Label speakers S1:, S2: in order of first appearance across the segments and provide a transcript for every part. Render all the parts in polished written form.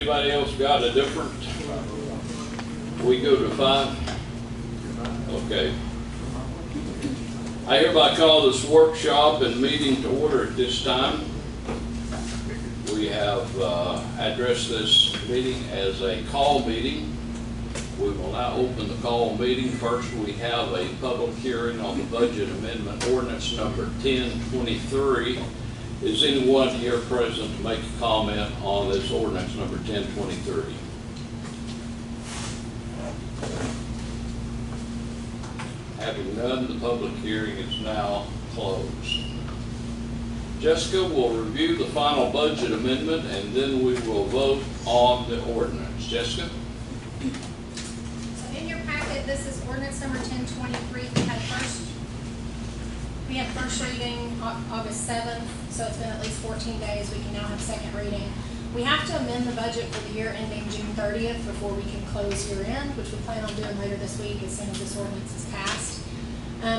S1: Anybody else got a different? We go to 5? Okay. I hereby call this workshop and meeting to order at this time. We have addressed this meeting as a call meeting. We will now open the call meeting. First, we have a public hearing on the budget amendment ordinance number 1023. Is anyone here present to make a comment on this ordinance number 1023? Having none, the public hearing is now closed. Jessica will review the final budget amendment and then we will vote on the ordinance. Jessica?
S2: So in your packet, this is ordinance number 1023. We had first reading August 7th, so it's been at least 14 days. We can now have second reading. We have to amend the budget for the year ending June 30th before we can close year end, which we plan on doing later this week as soon as this ordinance is passed.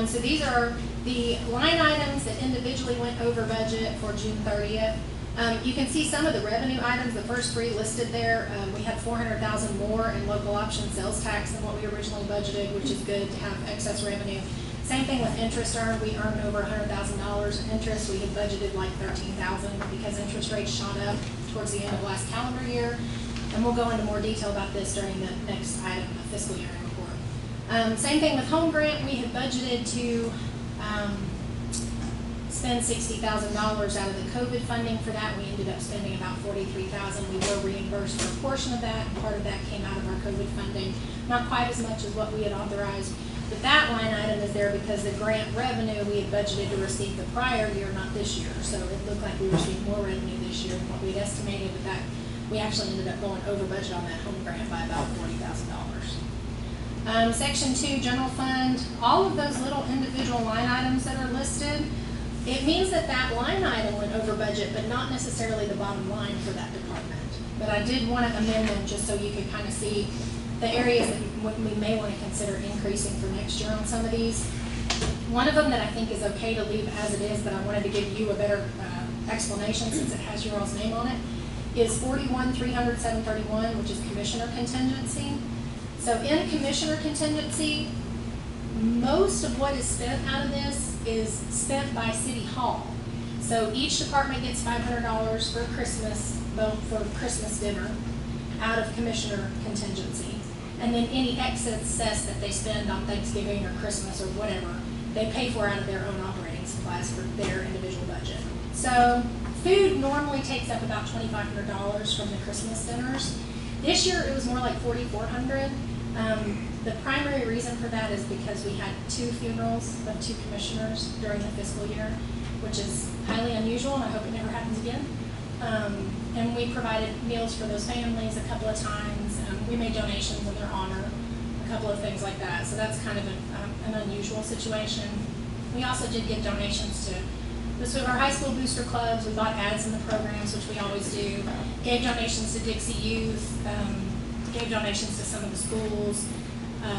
S2: So these are the line items that individually went over budget for June 30th. You can see some of the revenue items, the first three listed there. We had $400,000 more in local option sales tax than what we originally budgeted, which is good to have excess revenue. Same thing with interest earned. We earned over $100,000 in interest. We had budgeted like $13,000 because interest rates shot up towards the end of last calendar year. And we'll go into more detail about this during the next item, the fiscal year report. Same thing with home grant. We had budgeted to spend $60,000 out of the COVID funding for that. We ended up spending about $43,000. We were reimbursed for a portion of that, and part of that came out of our COVID funding. Not quite as much as what we had authorized. But that line item is there because the grant revenue we had budgeted to receive the prior year, not this year. So it looked like we received more revenue this year than what we had estimated, but that we actually ended up going over budget on that home grant by about $40,000. Section 2, general fund, all of those little individual line items that are listed, it means that that line item went over budget, but not necessarily the bottom line for that department. But I did want to amend them just so you could kind of see the areas that we may want to consider increasing for next year on some of these. One of them that I think is okay to leave as it is, but I wanted to give you a better explanation since it has your all's name on it, is 41,300,731, which is commissioner contingency. So in commissioner contingency, most of what is spent out of this is spent by City Hall. So each department gets $500 for Christmas dinner out of commissioner contingency. And then any excess that they spend on Thanksgiving or Christmas or whatever, they pay for out of their own operating supplies for their individual budget. So food normally takes up about $2,500 from the Christmas dinners. This year it was more like $4,400. The primary reason for that is because we had 2 funerals of 2 commissioners during the fiscal year, which is highly unusual, and I hope it never happens again. And we provided meals for those families a couple of times. We made donations in their honor, a couple of things like that. So that's kind of an unusual situation. We also did give donations to our high school booster clubs. We bought ads in the programs, which we always do. Gave donations to Dixie Youth. Gave donations to some of the schools.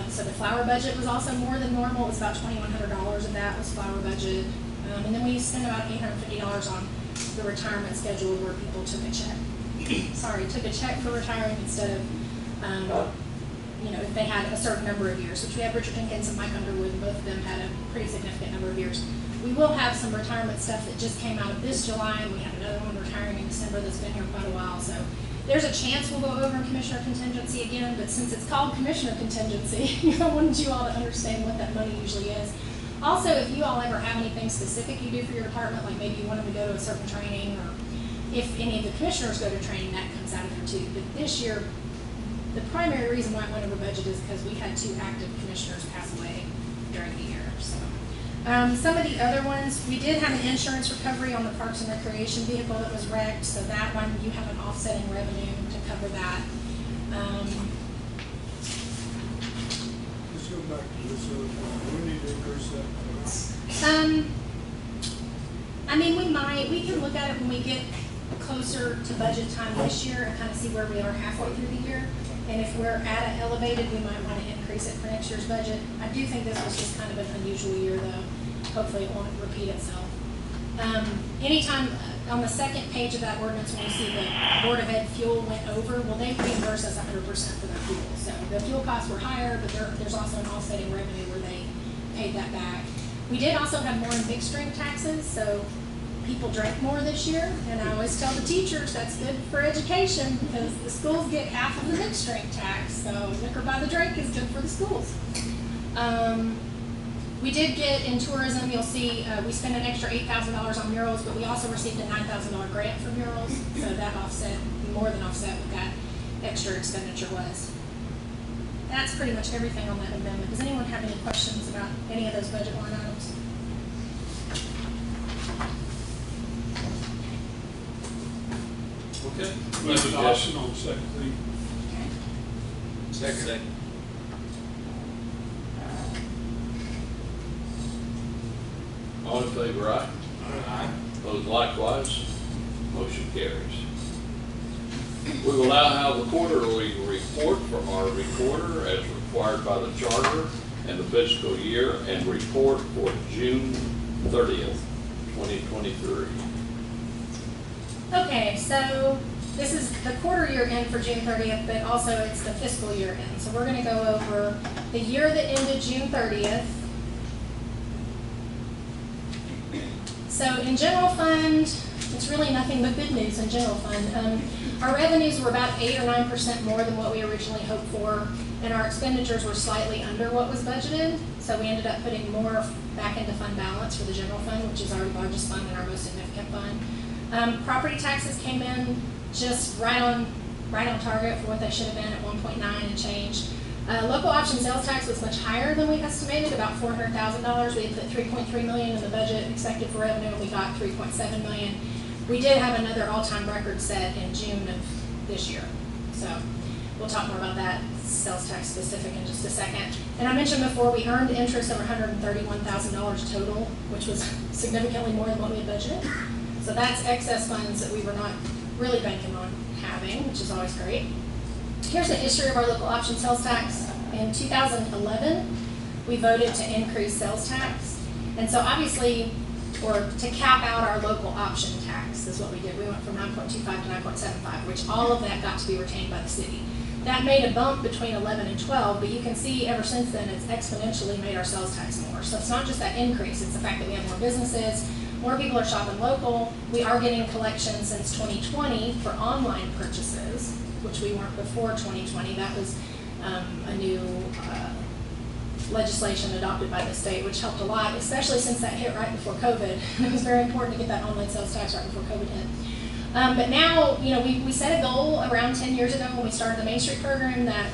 S2: So the flower budget was also more than normal. It was about $2,100 of that was flower budget. And then we spent about $850 on the retirement schedule where people took a check. Took a check for retiring instead of, if they had a certain number of years, which we have Richard Jenkins and Mike Underwood, and both of them had a pretty significant number of years. We will have some retirement stuff that just came out of this July, and we have another one retiring in December that's been here quite a while. So there's a chance we'll go over in commissioner contingency again, but since it's called commissioner contingency, I wanted you all to understand what that money usually is. Also, if you all ever have anything specific you do for your department, like maybe you want them to go to a certain training, or if any of the commissioners go to training, that comes out of there too. But this year, the primary reason why it went over budget is because we had 2 active commissioners pass away during the year. So, some of the other ones, we did have an insurance recovery on the Parks and Recreation vehicle that was wrecked. So that one, you have an offsetting revenue to cover that.
S3: Let's go back to this. We need to increase that.
S2: We can look at it when we get closer to budget time this year and kind of see where we are halfway through the year. And if we're at an elevated, we might want to increase it for next year's budget. I do think this was just kind of an unusual year, though. Hopefully it won't repeat itself. Anytime on the second page of that ordinance, when you see the Board of Ed fuel went over, well, they reimburse us 100% for their fuel. So the fuel costs were higher, but there's also an offsetting revenue where they paid that back. We did also have more in mixed drink taxes, so people drank more this year, and I always tell the teachers that's good for education because the schools get half of the mixed drink tax, so liquor by the drink is good for the schools. We did get in tourism, you'll see we spent an extra $8,000 on murals, but we also received a $9,000 grant for murals, so that offset, more than offset what that extra expenditure was. That's pretty much everything on that amendment. Does anyone have any questions about any of those budget line items?
S1: Okay.
S3: Move adoption on second reading.
S2: Okay.
S4: Second.
S1: All in favor, aye?
S4: Aye.
S1: Opposed likewise, motion carries. We will now have the quarterly report from our recorder as required by the charter and the fiscal year, and report for June 30th, 2023.
S2: Okay, so this is the quarter year end for June 30th, but also it's the fiscal year end. So we're going to go over the year that ended June 30th. So in general fund, it's really nothing but good news in general fund. Our revenues were about 8 or 9% more than what we originally hoped for, and our expenditures were slightly under what was budgeted. So we ended up putting more back into fund balance for the general fund, which is our largest fund and our most significant fund. Property taxes came in just right on target for what they should have been at 1.9 and change. Local option sales tax was much higher than we estimated, about $400,000. We had put $3.3 million in the budget expected for revenue, and we got $3.7 million. We did have another all-time record set in June of this year. So we'll talk more about that sales tax specific in just a second. And I mentioned before, we earned interest of $131,000 total, which was significantly more than what we had budgeted. So that's excess funds that we were not really banking on having, which is always great. Here's the history of our local option sales tax. In 2011, we voted to increase sales tax. And so obviously, or to cap out our local option tax is what we did. We went from 9.25 to 9.75, which all of that got to be retained by the city. That made a bump between 11 and 12, but you can see ever since then it's exponentially made our sales tax more. So it's not just that increase, it's the fact that we have more businesses, more people are shopping local. We are getting collections since 2020 for online purchases, which we weren't before 2020. That was a new legislation adopted by the state, which helped a lot, especially since that hit right before COVID. It was very important to get that online sales tax right before COVID hit. But now, you know, we set a goal around 10 years ago when we started the Main Street program that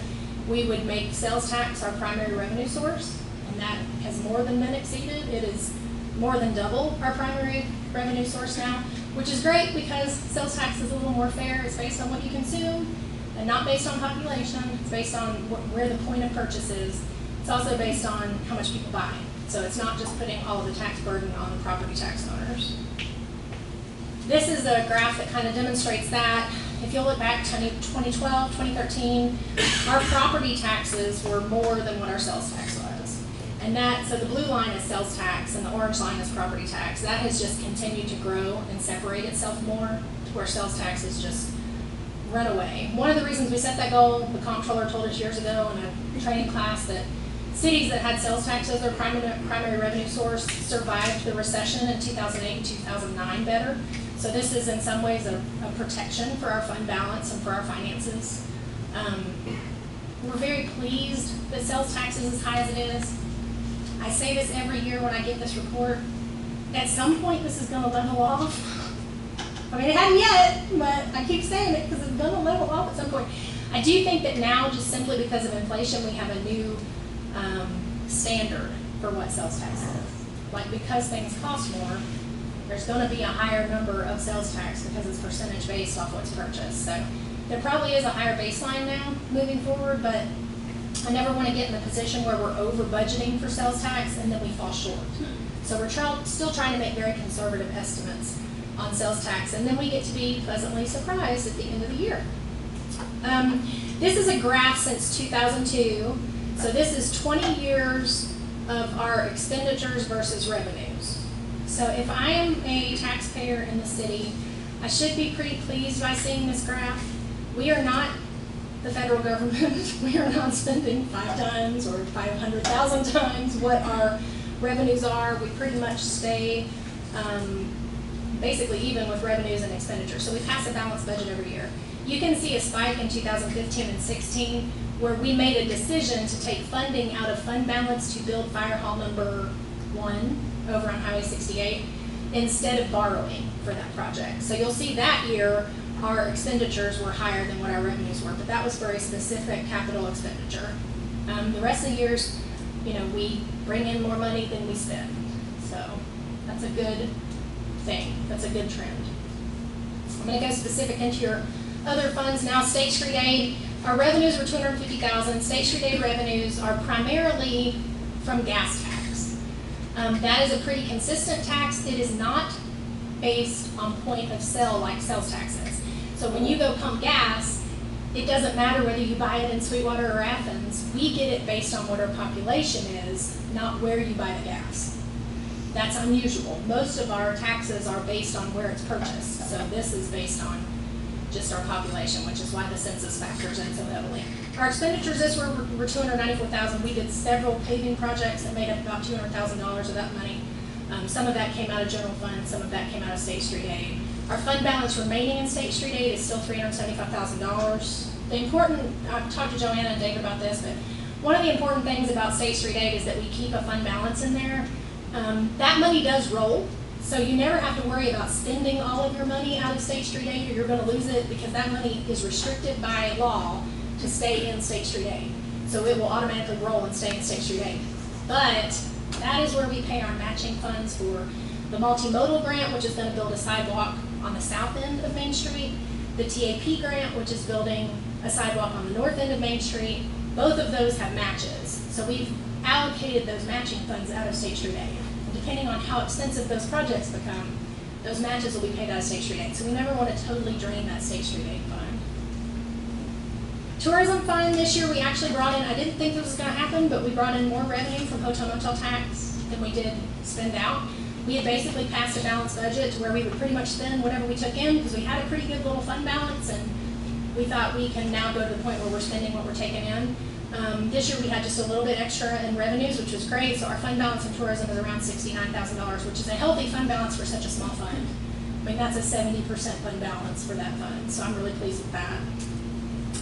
S2: we would make sales tax our primary revenue source, and that has more than been exceeded. It is more than double our primary revenue source now, which is great because sales tax is a little more fair. It's based on what you consume and not based on population. It's based on where the point of purchase is. It's also based on how much people buy. So it's not just putting all of the tax burden on the property tax owners. This is a graph that kind of demonstrates that. If you look back to 2012, 2013, our property taxes were more than what our sales tax was. And that, so the blue line is sales tax and the orange line is property tax. That has just continued to grow and separate itself more to where sales tax is just run away. One of the reasons we set that goal, the comptroller told us years ago in a training class that cities that had sales tax as their primary revenue source survived the recession in 2008 and 2009 better. So this is in some ways a protection for our fund balance and for our finances. We're very pleased that sales tax is as high as it is. I say this every year when I get this report. At some point, this is going to level off. I mean, it hadn't yet, but I keep saying it because it's going to level off at some point. I do think that now, just simply because of inflation, we have a new standard for what sales tax is. Like, because things cost more, there's going to be a higher number of sales tax because it's percentage based off what's purchased. So there probably is a higher baseline now moving forward, but I never want to get in a position where we're over budgeting for sales tax and then we fall short. So we're still trying to make very conservative estimates on sales tax, and then we get to be pleasantly surprised at the end of the year. This is a graph since 2002. So this is 20 years of our expenditures versus revenues. So if I am a taxpayer in the city, I should be pretty pleased by seeing this graph. We are not the federal government. We are not spending 5 times or 500,000 times what our revenues are. We pretty much stay basically even with revenues and expenditures. So we pass a balanced budget every year. You can see a spike in 2015 and 16 where we made a decision to take funding out of fund balance to build Fire Hall number 1 over on Highway 68 instead of borrowing for that project. So you'll see that year our expenditures were higher than what our revenues were, but that was for a specific capital expenditure. The rest of the years, you know, we bring in more money than we spend. So that's a good thing. That's a good trend. I'm going to go specific into your other funds now. State Street Aid, our revenues were $250,000. State Street Aid revenues are primarily from gas tax. That is a pretty consistent tax. It is not based on point of sale like sales tax is. So when you go pump gas, it doesn't matter whether you buy it in Sweetwater or Athens. We get it based on what our population is, not where you buy the gas. That's unusual. Most of our taxes are based on where it's purchased. So this is based on just our population, which is why the census factors in so heavily. Our expenditures this were $294,000. We did several paving projects that made up about $200,000 of that money. Some of that came out of general fund, some of that came out of State Street Aid. Our fund balance remaining in State Street Aid is still $375,000. The important, I've talked to Joanna and David about this, but one of the important things about State Street Aid is that we keep a fund balance in there. That money does roll, so you never have to worry about spending all of your money out of State Street Aid or you're going to lose it because that money is restricted by law to stay in State Street Aid. So it will automatically roll and stay in State Street Aid. But that is where we pay our matching funds for the multimodal grant, which is going to build a sidewalk on the south end of Main Street, the TAP grant, which is building a sidewalk on the north end of Main Street. Both of those have matches. So we've allocated those matching funds out of State Street Aid. And depending on how expensive those projects become, those matches will be paid out of State Street Aid. So we never want to totally drain that State Street Aid fund. Tourism fund this year, we actually brought in, I didn't think this was going to happen, but we brought in more revenue from hotel motel tax than we did spend out. We had basically passed a balanced budget to where we would pretty much spend whatever we took in because we had a pretty good little fund balance, and we thought we can now go to the point where we're spending what we're taking in. This year we had just a little bit extra in revenues, which was great. So our fund balance in tourism is around $69,000, which is a healthy fund balance for such a small fund. I mean, that's a 70% fund balance for that fund, so I'm really pleased with that.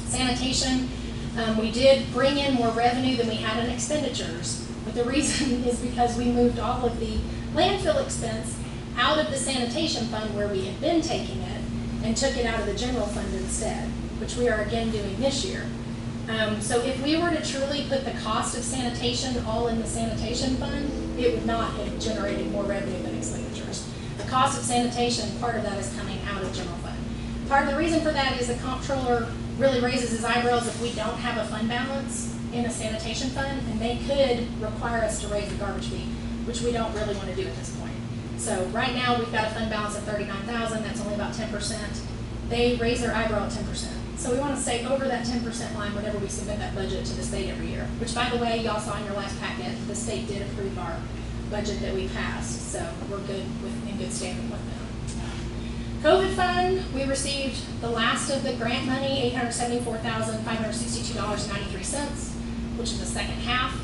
S2: Sanitation, we did bring in more revenue than we had in expenditures, but the reason is because we moved all of the landfill expense out of the sanitation fund where we had been taking it and took it out of the general fund instead, which we are again doing this year. So if we were to truly put the cost of sanitation all in the sanitation fund, it would not have generated more revenue than expenditures. The cost of sanitation, part of that is coming out of general fund. Part of the reason for that is the comptroller really raises his eyebrows if we don't have a fund balance in a sanitation fund, and they could require us to raise the garbage fee, which we don't really want to do at this point. So right now we've got a fund balance of $39,000, that's only about 10%. They raise their eyebrow at 10%. So we want to stay over that 10% line whenever we submit that budget to the state every year, which by the way, y'all saw in your last packet, the state did approve our budget that we passed, so we're good in good standing with them. COVID fund, we received the last of the grant money, $874,562.93, which is the second half.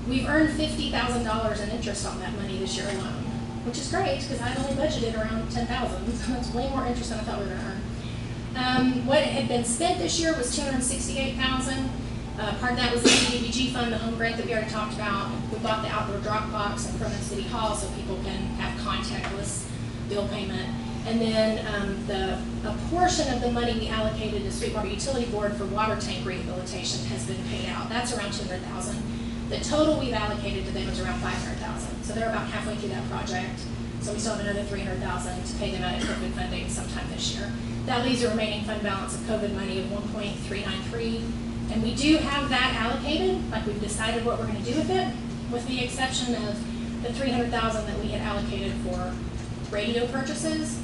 S2: We've earned $50,000 in interest on that money this year alone, which is great because I'd only budgeted around $10,000, so that's way more interest than I thought we were going to earn. What had been spent this year was $268,000. Part of that was the CDBG fund, the home grant that we already talked about. We bought the outdoor drop box in front of City Hall so people can have contactless bill payment. And then a portion of the money we allocated to Sweetwater Utility Board for water tank rehabilitation has been paid out. That's around $200,000. The total we've allocated to them is around $500,000. So they're about halfway through that project. So we still have another $300,000 to pay them out of COVID funding sometime this year. That leaves a remaining fund balance of COVID money of $1.393. And we do have that allocated, like we've decided what we're going to do with it, with the exception of the $300,000 that we had allocated for radio purchases.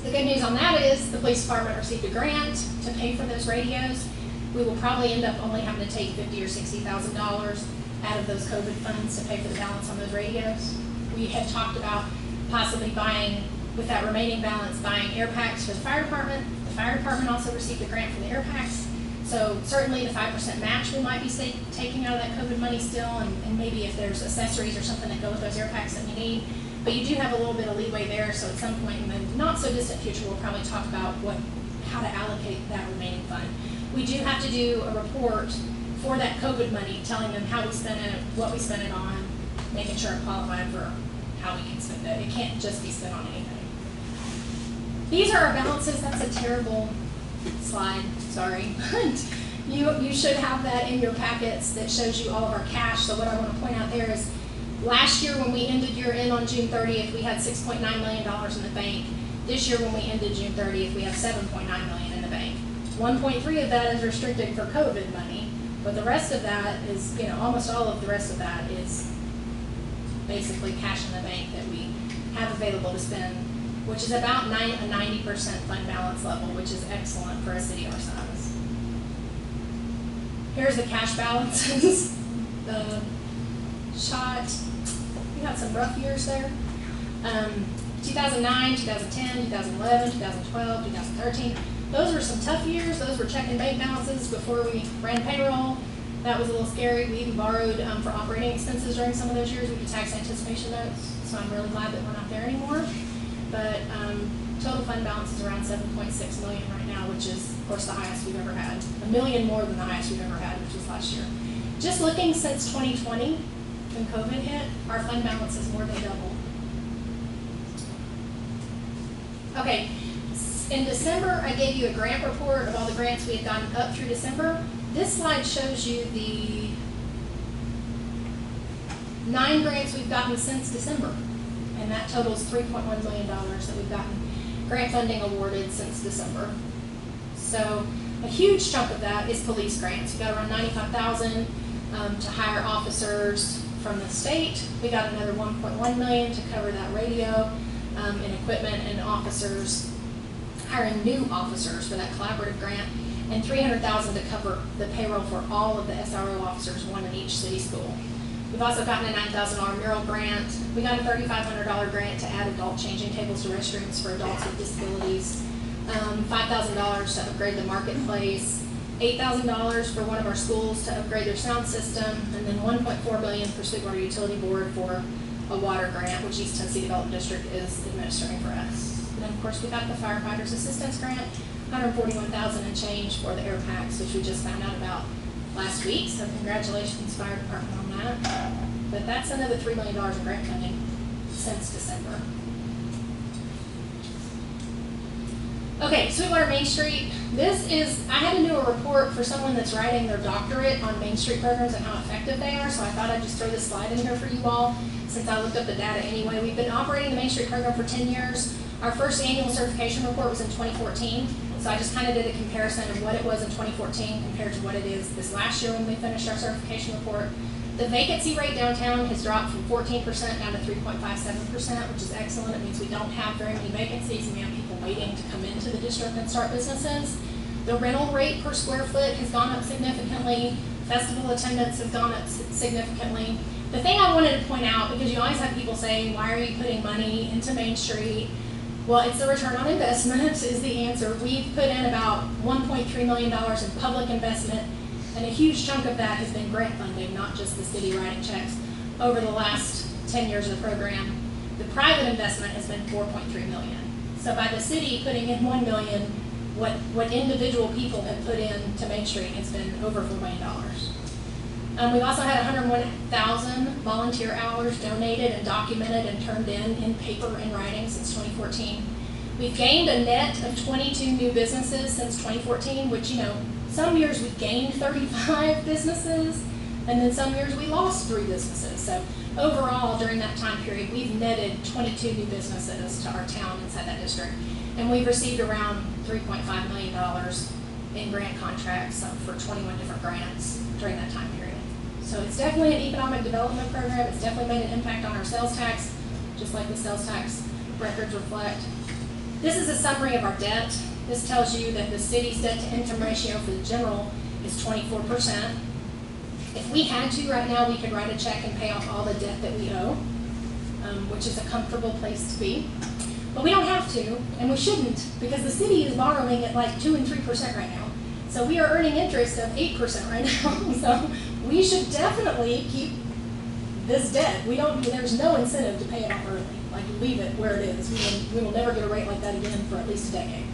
S2: The good news on that is the police department received a grant to pay for those radios. We will probably end up only having to take $50,000 or $60,000 out of those COVID funds to pay for the balance on those radios. We had talked about possibly buying, with that remaining balance, buying air packs for the fire department. The fire department also received a grant for the air packs. So certainly the 5% match we might be taking out of that COVID money still, and maybe if there's accessories or something that go with those air packs that we need. But you do have a little bit of leeway there, so at some point in the not so distant future, we'll probably talk about how to allocate that remaining fund. We do have to do a report for that COVID money, telling them how we spent it, what we spent it on, making sure it qualified for how we can spend it. It can't just be spent on anything. These are our balances. That's a terrible slide, sorry. You should have that in your packets that shows you all of our cash. So what I want to point out there is last year when we ended year end on June 30th, we had $6.9 million in the bank. This year when we ended June 30th, we have $7.9 million in the bank. 1.3 of that is restricted for COVID money, but the rest of that is, almost all of the rest of that is basically cash in the bank that we have available to spend, which is about a 90% fund balance level, which is excellent for a city our size. Here's the cash balances. The shot, we had some rough years there. 2009, 2010, 2011, 2012, 2013. Those were some tough years. Those were checking bank balances before we ran payroll. That was a little scary. We even borrowed for operating expenses during some of those years. We could tax anticipation notes, so I'm really glad that we're not there anymore. But total fund balance is around $7.6 million right now, which is, of course, the highest we've ever had. $1 million more than the highest we've ever had, which was last year. Just looking since 2020, when COVID hit, our fund balance has more than doubled. Okay, in December, I gave you a grant report of all the grants we had gotten up through December. This slide shows you the 9 grants we've gotten since December. And that totals $3.1 million that we've gotten grant funding awarded since December. So a huge chunk of that is police grants. We got around $95,000 to hire officers from the state. We got another $1.1 million to cover that radio and equipment and officers, hiring new officers for that collaborative grant, and $300,000 to cover the payroll for all of the SRO officers, one in each city school. We've also gotten a $9,000 mural grant. We got a $3,500 grant to add adult changing tables to restrooms for adults with disabilities. $5,000 to upgrade the marketplace. $8,000 for one of our schools to upgrade their sound system, and then $1.4 million for Sweetwater Utility Board for a water grant, which East Tennessee Development District is administering for us. And then, of course, we got the Firefighters Assistance Grant, $141,000 and change for the air packs, which we just found out about last week, so congratulations, Fire Department, on that. But that's another $3 million in grant funding since December. Okay, Sweetwater Main Street. I had to do a report for someone that's writing their doctorate on Main Street programs and how effective they are, so I thought I'd just throw this slide in here for you all, since I looked up the data anyway. We've been operating the Main Street program for 10 years. Our first annual certification report was in 2014. So I just kind of did a comparison of what it was in 2014 compared to what it is this last year when we finished our certification report. The vacancy rate downtown has dropped from 14% down to 3.57%, which is excellent. It means we don't have very many vacancies and we have people waiting to come into the district and start businesses. The rental rate per square foot has gone up significantly. Festival attendance has gone up significantly. The thing I wanted to point out, because you always have people saying, why are you putting money into Main Street? Well, it's the return on investment is the answer. We've put in about $1.3 million in public investment, and a huge chunk of that has been grant funding, not just the city writing checks, over the last 10 years of the program. The private investment has been $4.3 million. So by the city putting in $1 million, what individual people have put in to Main Street has been over $4 million. We've also had 101,000 volunteer hours donated and documented and turned in paper and writing since 2014. We've gained a net of 22 new businesses since 2014, which, some years we gained 35 businesses, and then some years we lost 3 businesses. So overall, during that time period, we've netted 22 new businesses to our town inside that district. And we've received around $3.5 million in grant contracts for 21 different grants during that time period. So it's definitely an economic development program. It's definitely made an impact on our sales tax, just like the sales tax records reflect. This is a summary of our debt. This tells you that the city's debt to income ratio for the general is 24%. If we had to right now, we could write a check and pay off all the debt that we owe. which is a comfortable place to be. But we don't have to, and we shouldn't, because the city is borrowing at like 2 and 3% right now. So we are earning interest of 8% right now. So we should definitely keep this debt. There's no incentive to pay it off early. Like, leave it where it is. We will never get a rate like that again for at least a decade.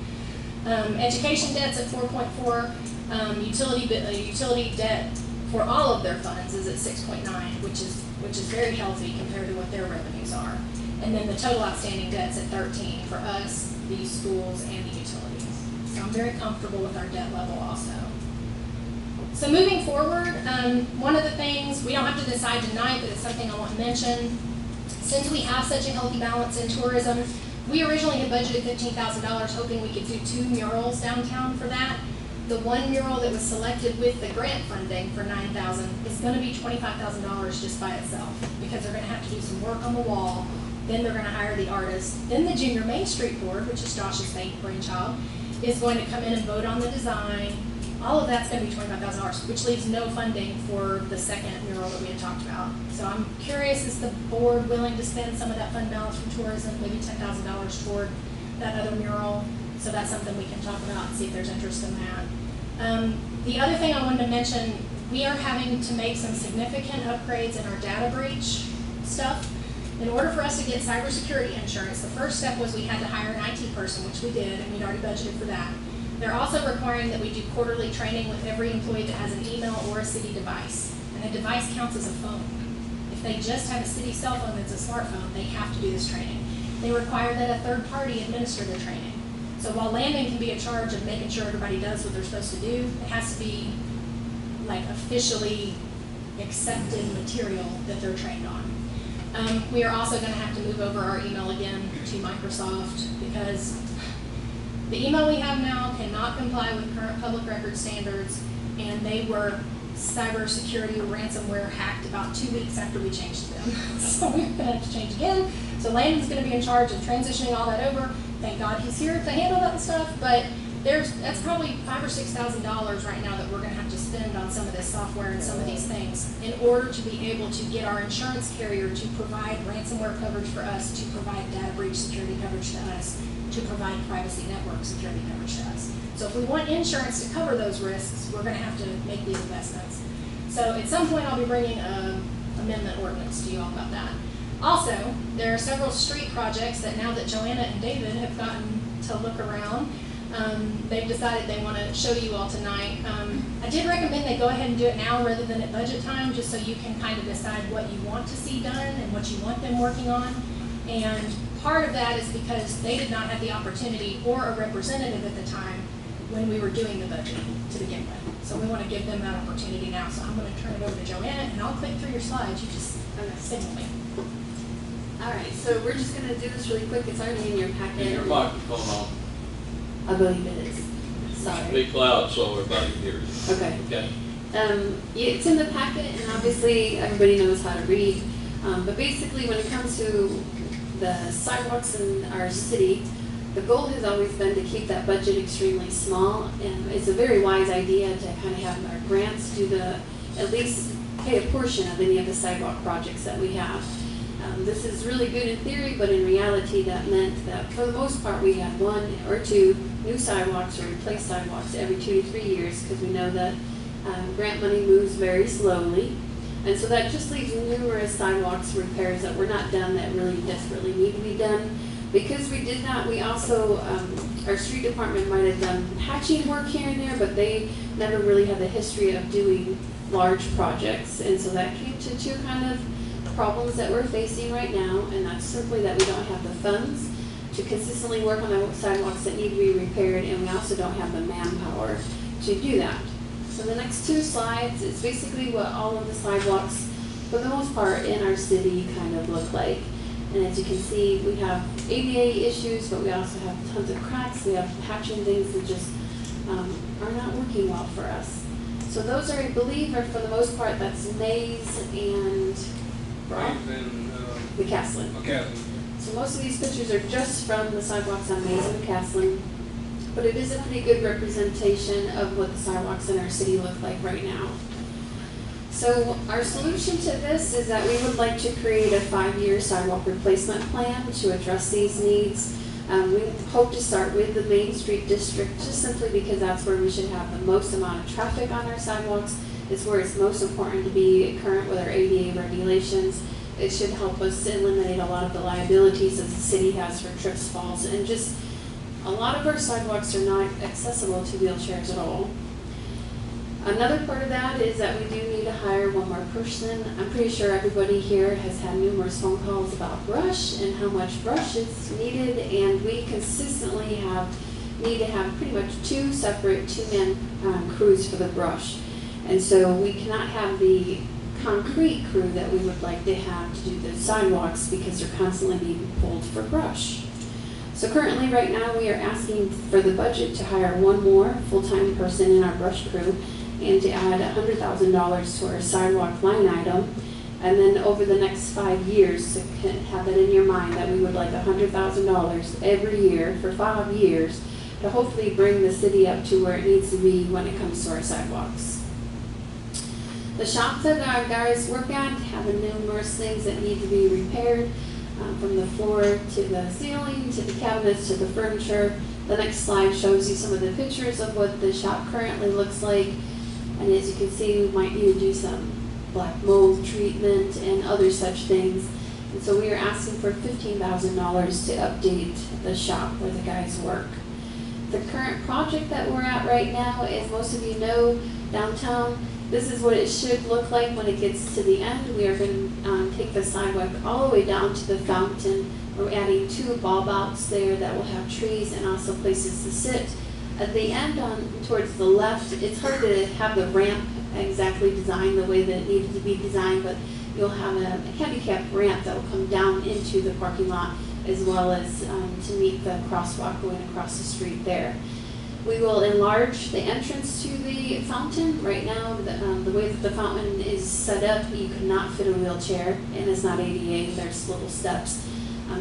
S2: Education debt's at 4.4. Utility debt for all of their funds is at 6.9, which is very healthy compared to what their revenues are. And then the total outstanding debt's at 13 for us, these schools, and the utilities. So I'm very comfortable with our debt level also. So moving forward, one of the things, we don't have to decide tonight, but it's something I want to mention. Since we have such a healthy balance in tourism, we originally had budgeted $15,000, hoping we could do 2 murals downtown for that. The one mural that was selected with the grant funding for $9,000 is going to be $25,000 just by itself, because they're going to have to do some work on the wall. Then they're going to hire the artist. Then the Junior Main Street Board, which is Josh's brainchild, is going to come in and vote on the design. All of that's going to be $25,000, which leaves no funding for the second mural that we had talked about. So I'm curious, is the board willing to spend some of that fund balance from tourism, maybe $10,000 toward that other mural? So that's something we can talk about and see if there's interest in that. The other thing I wanted to mention, we are having to make some significant upgrades in our data breach stuff. In order for us to get cybersecurity insurance, the first step was we had to hire an IT person, which we did, and we'd already budgeted for that. They're also requiring that we do quarterly training with every employee that has an email or a city device. And a device counts as a phone. If they just have a city cell phone that's a smartphone, they have to do this training. They require that a third party administer the training. So while Landon can be in charge of making sure everybody does what they're supposed to do, it has to be like officially accepted material that they're trained on. We are also going to have to move over our email again to Microsoft, because the email we have now cannot comply with current public record standards, and they were cybersecurity ransomware hacked about 2 weeks after we changed them. So we're going to have to change again. So Landon's going to be in charge of transitioning all that over. Thank God he's here to handle that stuff, but that's probably $5,000 or $6,000 right now that we're going to have to spend on some of this software and some of these things in order to be able to get our insurance carrier to provide ransomware coverage for us, to provide data breach security coverage to us, to provide privacy network security coverage to us. So if we want insurance to cover those risks, we're going to have to make these investments. So at some point I'll be bringing an amendment ordinance to you all about that. Also, there are several street projects that now that Joanna and David have gotten to look around, they've decided they want to show you all tonight. I did recommend they go ahead and do it now rather than at budget time, just so you can kind of decide what you want to see done and what you want them working on. And part of that is because they did not have the opportunity or a representative at the time when we were doing the budget to begin with. So we want to give them that opportunity now. So I'm going to turn it over to Joanna, and I'll click through your slides. You just signal me.
S5: All right, so we're just going to do this really quick. It's already in your packet.
S1: Is your microphone on?
S5: I believe it is. Sorry.
S1: Speak loud so everybody hears you.
S5: Okay.
S1: Okay.
S5: It's in the packet, and obviously everybody knows how to read. But basically, when it comes to the sidewalks in our city, the goal has always been to keep that budget extremely small. And it's a very wise idea to kind of have our grants do at least pay a portion of any of the sidewalk projects that we have. This is really good in theory, but in reality that meant that for the most part we had 1 or 2 new sidewalks or replaced sidewalks every 2 to 3 years, because we know that grant money moves very slowly. And so that just leaves numerous sidewalks repairs that were not done that really desperately need to be done. Because we did not, we also, our street department might have done patching work here and there, but they never really had the history of doing large projects. And so that came to 2 kind of problems that we're facing right now, and that's simply that we don't have the funds to consistently work on the sidewalks that need to be repaired, and we also don't have the manpower to do that. So the next 2 slides is basically what all of the sidewalks, for the most part, in our city kind of look like. And as you can see, we have ADA issues, but we also have tons of cracks. We have patching things that just are not working well for us. So those are, I believe, are for the most part, that's Maze and McCaslin. So most of these pictures are just from the sidewalks on Maze and McCaslin, but it is a pretty good representation of what the sidewalks in our city look like right now. So our solution to this is that we would like to create a 5-year sidewalk replacement plan to address these needs. We hope to start with the Main Street district just simply because that's where we should have the most amount of traffic on our sidewalks. It's where it's most important to be current with our ADA regulations. It should help us eliminate a lot of the liabilities that the city has for trips, falls, and just a lot of our sidewalks are not accessible to wheelchairs at all. Another part of that is that we do need to hire one more person. I'm pretty sure everybody here has had numerous phone calls about brush and how much brush is needed, and we consistently need to have pretty much 2 separate 2-man crews for the brush. And so we cannot have the concrete crew that we would like to have to do the sidewalks because they're constantly being pulled for brush. So currently, right now, we are asking for the budget to hire one more full-time person in our brush crew and to add $100,000 to our sidewalk line item. And then over the next 5 years, to have that in your mind that we would like $100,000 every year for 5 years to hopefully bring the city up to where it needs to be when it comes to our sidewalks. The shop that our guys work at have numerous things that need to be repaired, from the floor to the ceiling, to the cabinets, to the furniture. The next slide shows you some of the pictures of what the shop currently looks like. And as you can see, we might need to do some black mold treatment and other such things. And so we are asking for $15,000 to update the shop where the guys work. The current project that we're at right now, as most of you know, downtown, this is what it should look like when it gets to the end. We are going to take the sidewalk all the way down to the fountain. We're adding 2 bulb outs there that will have trees and also places to sit. At the end towards the left, it's hard to have the ramp exactly designed the way that it needed to be designed, but you'll have a handicapped ramp that will come down into the parking lot as well as to meet the crosswalk going across the street there. We will enlarge the entrance to the fountain. Right now, the way that the fountain is set up, you could not fit a wheelchair, and it's not ADA, there's little steps.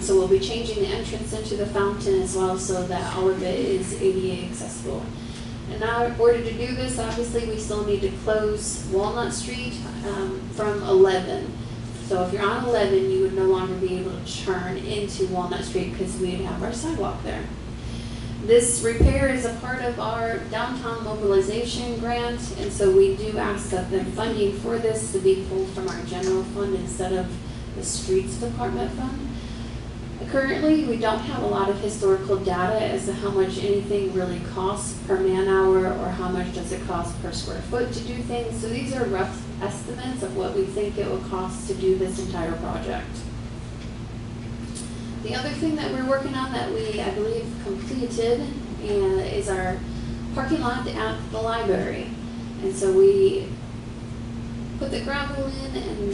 S5: So we'll be changing the entrance into the fountain as well so that all of it is ADA accessible. And now in order to do this, obviously we still need to close Walnut Street from 11. So if you're on 11, you would no longer be able to turn into Walnut Street because we'd have our sidewalk there. This repair is a part of our downtown mobilization grant, and so we do ask that the funding for this to be pulled from our general fund instead of the streets department fund. Currently, we don't have a lot of historical data as to how much anything really costs per man hour or how much does it cost per square foot to do things. So these are rough estimates of what we think it will cost to do this entire project. The other thing that we're working on that we, I believe, completed is our parking lot at the library. And so we put the gravel in, and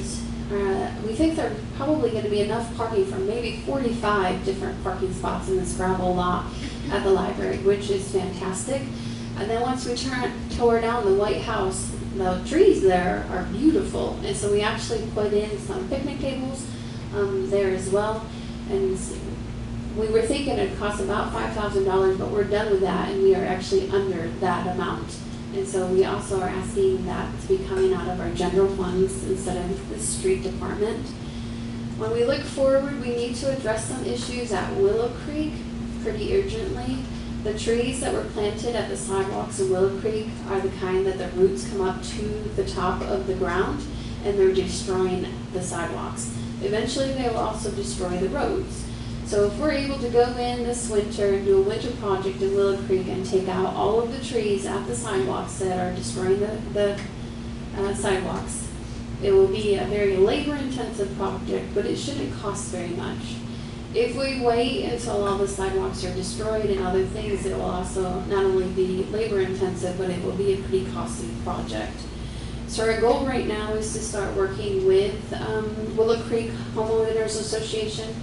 S5: we think there's probably going to be enough parking for maybe 45 different parking spots in this gravel lot at the library, which is fantastic. And then once we tore down the White House, the trees there are beautiful. And so we actually put in some picnic tables there as well. And we were thinking it'd cost about $5,000, but we're done with that, and we are actually under that amount. And so we also are asking that to be coming out of our general funds instead of the street department. When we look forward, we need to address some issues at Willow Creek pretty urgently. The trees that were planted at the sidewalks in Willow Creek are the kind that the roots come up to the top of the ground, and they're destroying the sidewalks. Eventually, they will also destroy the roads. So if we're able to go in this winter and do a winter project in Willow Creek and take out all of the trees at the sidewalks that are destroying the sidewalks, it will be a very labor-intensive project, but it shouldn't cost very much. If we wait until all the sidewalks are destroyed and other things, it will also not only be labor-intensive, but it will be a pretty costly project. So our goal right now is to start working with Willow Creek Homeowners Association.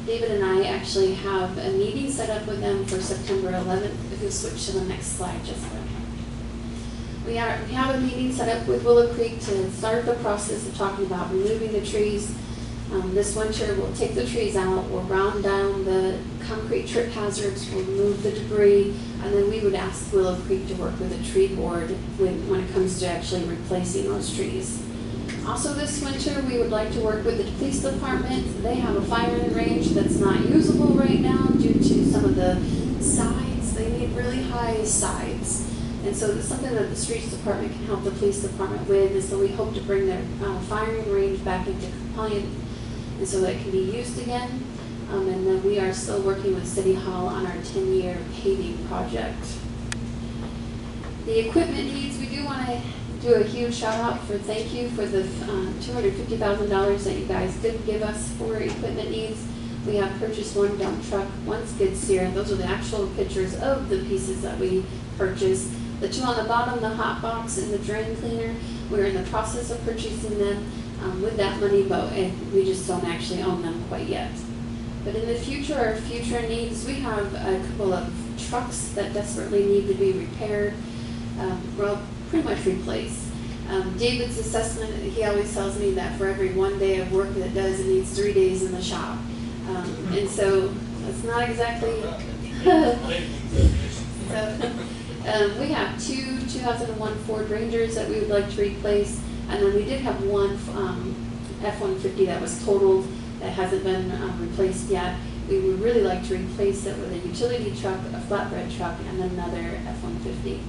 S5: David and I actually have a meeting set up with them for September 11th. If you switch to the next slide, Jessica. We have a meeting set up with Willow Creek to start the process of talking about removing the trees. This winter, we'll take the trees out, we'll round down the concrete trip hazards, we'll remove the debris, and then we would ask Willow Creek to work with a tree board when it comes to actually replacing those trees. Also this winter, we would like to work with the police department. They have a firing range that's not usable right now due to some of the sides. They need really high sides. And so it's something that the streets department can help the police department with. And so we hope to bring their firing range back into compliance, and so that it can be used again. And then we are still working with City Hall on our 10-year paving project. The equipment needs, we do want to do a huge shout out for thank you for the $250,000 that you guys did give us for equipment needs. We have purchased one dump truck, one skid steer. Those are the actual pictures of the pieces that we purchased. The two on the bottom, the hot box and the drain cleaner, we're in the process of purchasing them with that money, but we just don't actually own them quite yet. But in the future, our future needs, we have a couple of trucks that desperately need to be repaired. Well, pretty much replaced. David's assessment, he always tells me that for every 1 day of work that does, it needs 3 days in the shop. And so that's not exactly. We have two 2001 Ford Rangers that we would like to replace, and then we did have one F-150 that was totaled that hasn't been replaced yet. We would really like to replace it with a utility truck, a flatbed truck, and another F-150.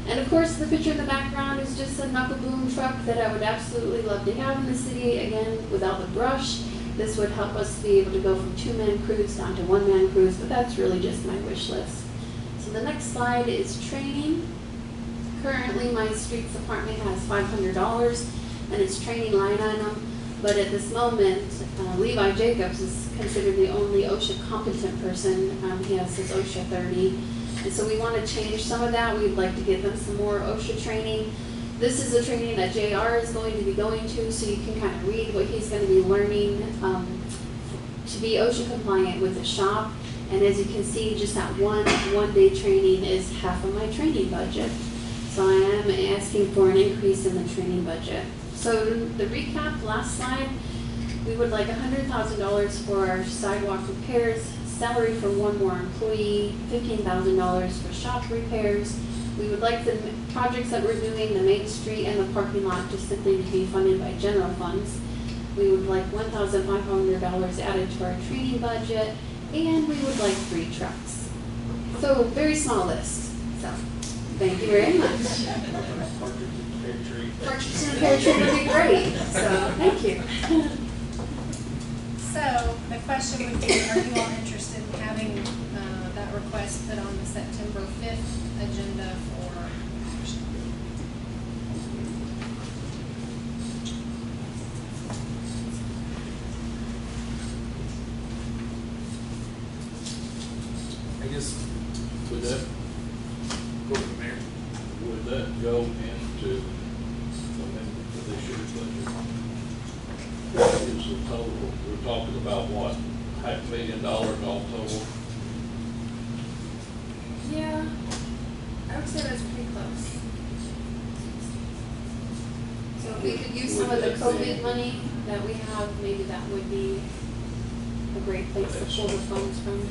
S5: And of course, the picture in the background is just a knuckle boom truck that I would absolutely love to have in the city. Again, without the brush, this would help us be able to go from 2-man crews down to 1-man crews, but that's really just my wish list. So the next slide is training. Currently, my streets department has $500 and it's training line item, but at this moment, Levi Jacobs is considered the only OSHA competent person. He has his OSHA 30. And so we want to change some of that. We'd like to give them some more OSHA training. This is a training that JR is going to be going to, so you can kind of read what he's going to be learning to be OSHA compliant with the shop. And as you can see, just that one day training is half of my training budget. So I am asking for an increase in the training budget. So the recap, last slide, we would like $100,000 for our sidewalk repairs, salary for one more employee, $15,000 for shop repairs. We would like the projects that we're doing, the Main Street and the parking lot, just simply to be funded by general funds. We would like $1,500 added to our training budget, and we would like 3 trucks. So very small list. So thank you very much. Partridge in a pear tree would be great. So thank you.
S2: So the question would be, are you all interested in having that request put on the September 5th agenda for action?
S4: I guess,
S1: Would that,
S4: go from there.
S1: would that go into this year's budget? What is the total? We're talking about what, $500,000 all total?
S5: Yeah, I would say that's pretty close. So if we could use some of the COVID money that we have, maybe that would be a great place to pull the funds from.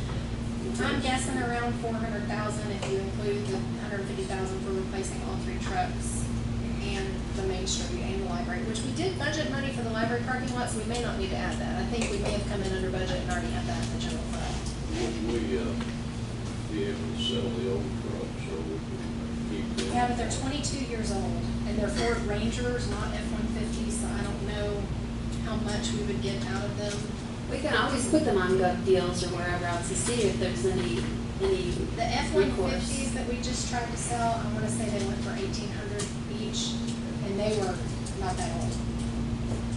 S2: I'm guessing around $400,000 if you include the $150,000 for replacing all 3 trucks and the Main Street and the library, which we did budget money for the library parking lot, so we may not need to add that. I think we may have come in under budget and already have that in the general fund.
S1: Would we be able to sell the old trucks, or would we keep them?
S2: Yeah, but they're 22 years old and they're Ford Rangers, not F-150s, so I don't know how much we would get out of them.
S5: We can always put them on Gov Deals or wherever else to see if there's any
S2: The F-150s that we just tried to sell, I want to say they went for $1,800 each, and they were not that old,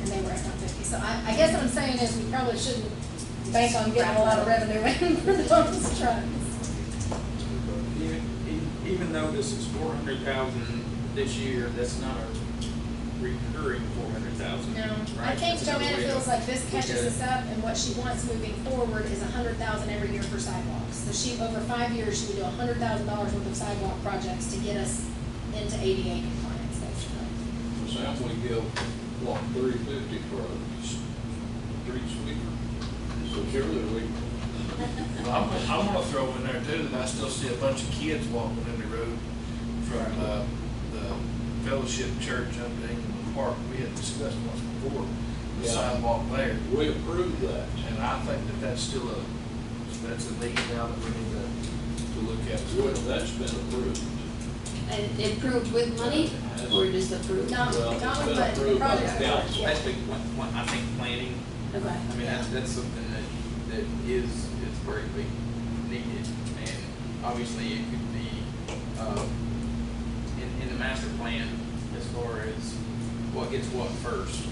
S2: and they were F-150. So I guess what I'm saying is we probably shouldn't bank on getting a lot of revenue in for those trucks.
S4: Even though this is $400,000 this year, that's not a recurring $400,000.
S2: No,
S4: right?
S2: I think
S4: That's another
S2: Joanna
S4: way to
S2: feels like this catches
S4: look at
S2: us up, and what she wants moving forward is $100,000 every year for sidewalks. So she, over 5 years, she would do $100,000 worth of sidewalk projects to get us into ADA compliance, basically.
S1: Sam, we give, what, $350 for a street sweeper? So surely we,
S6: I'm gonna throw in there too, that I still see a bunch of kids walking in the road from the Fellowship Church up there. Park, we had discussed once before, the
S1: Yeah.
S6: sidewalk there.
S1: We approved that.
S6: And I think that that's still that's a need now that we need to look at as well.
S1: That's been approved.
S5: And improved with money, or just approved?
S2: No,
S1: Well,
S2: not
S1: it's
S2: with
S1: been
S2: the
S1: approved by the
S2: project.
S1: council.
S4: I think planning,
S5: Okay.
S4: I mean, that's something that is greatly needed. And obviously it could be, in the master plan as far as what gets what first.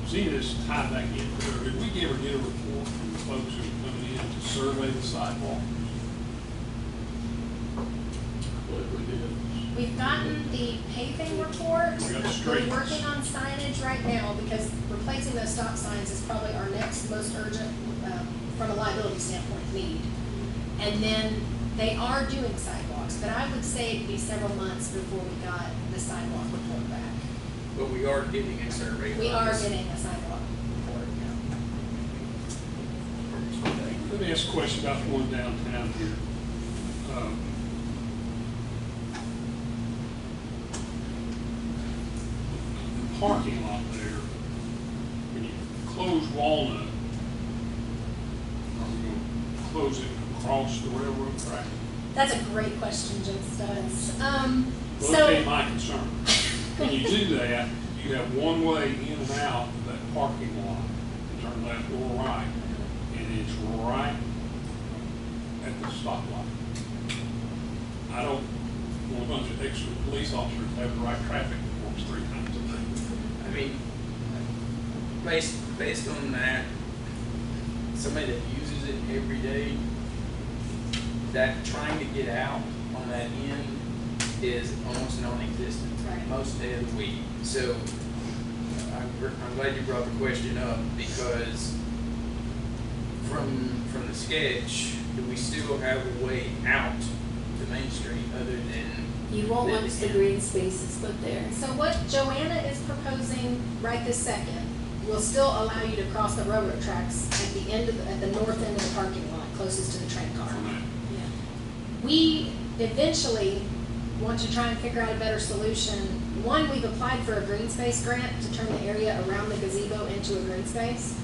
S3: See this tie back in, did we ever get a report from the folks who are coming in to survey the sidewalk?
S1: What we did.
S2: We've gotten the paving report.
S3: We got the
S2: We're
S3: streets.
S2: working on signage right now because replacing those stop signs is probably our next most urgent, from a liability standpoint, need. And then they are doing sidewalks, but I would say it'd be several months before we got the sidewalk report back.
S4: But we are getting a survey.
S2: We
S4: on
S2: are
S4: this.
S2: getting a sidewalk report now.
S3: Let me ask a question about the one downtown here. The parking lot there, when you close Walnut, are we going to close it across the railroad track?
S2: That's a great question, Jim Stubbs.
S3: Well, that'd be my concern. When you do that, you have one way in and out of that parking lot, you turn left or right, and it's right at the stoplight. I don't want a bunch of extra police officers to have the right traffic reports 3 times a day.
S4: I mean, based on that, somebody that uses it every day, that trying to get out on that end is almost non-existent
S2: Right.
S4: most days of the week. So I'm glad you brought the question up, because from the sketch, do we still have a way out to Main Street other than?
S5: You won't
S4: than
S5: once the
S4: in?
S5: green space is put there.
S2: So what Joanna is proposing right this second will still allow you to cross the railroad tracks at the end of at the north end of the parking lot, closest to the train car. We eventually want to try and figure out a better solution. One, we've applied for a green space grant to turn the area around the gazebo into a green space.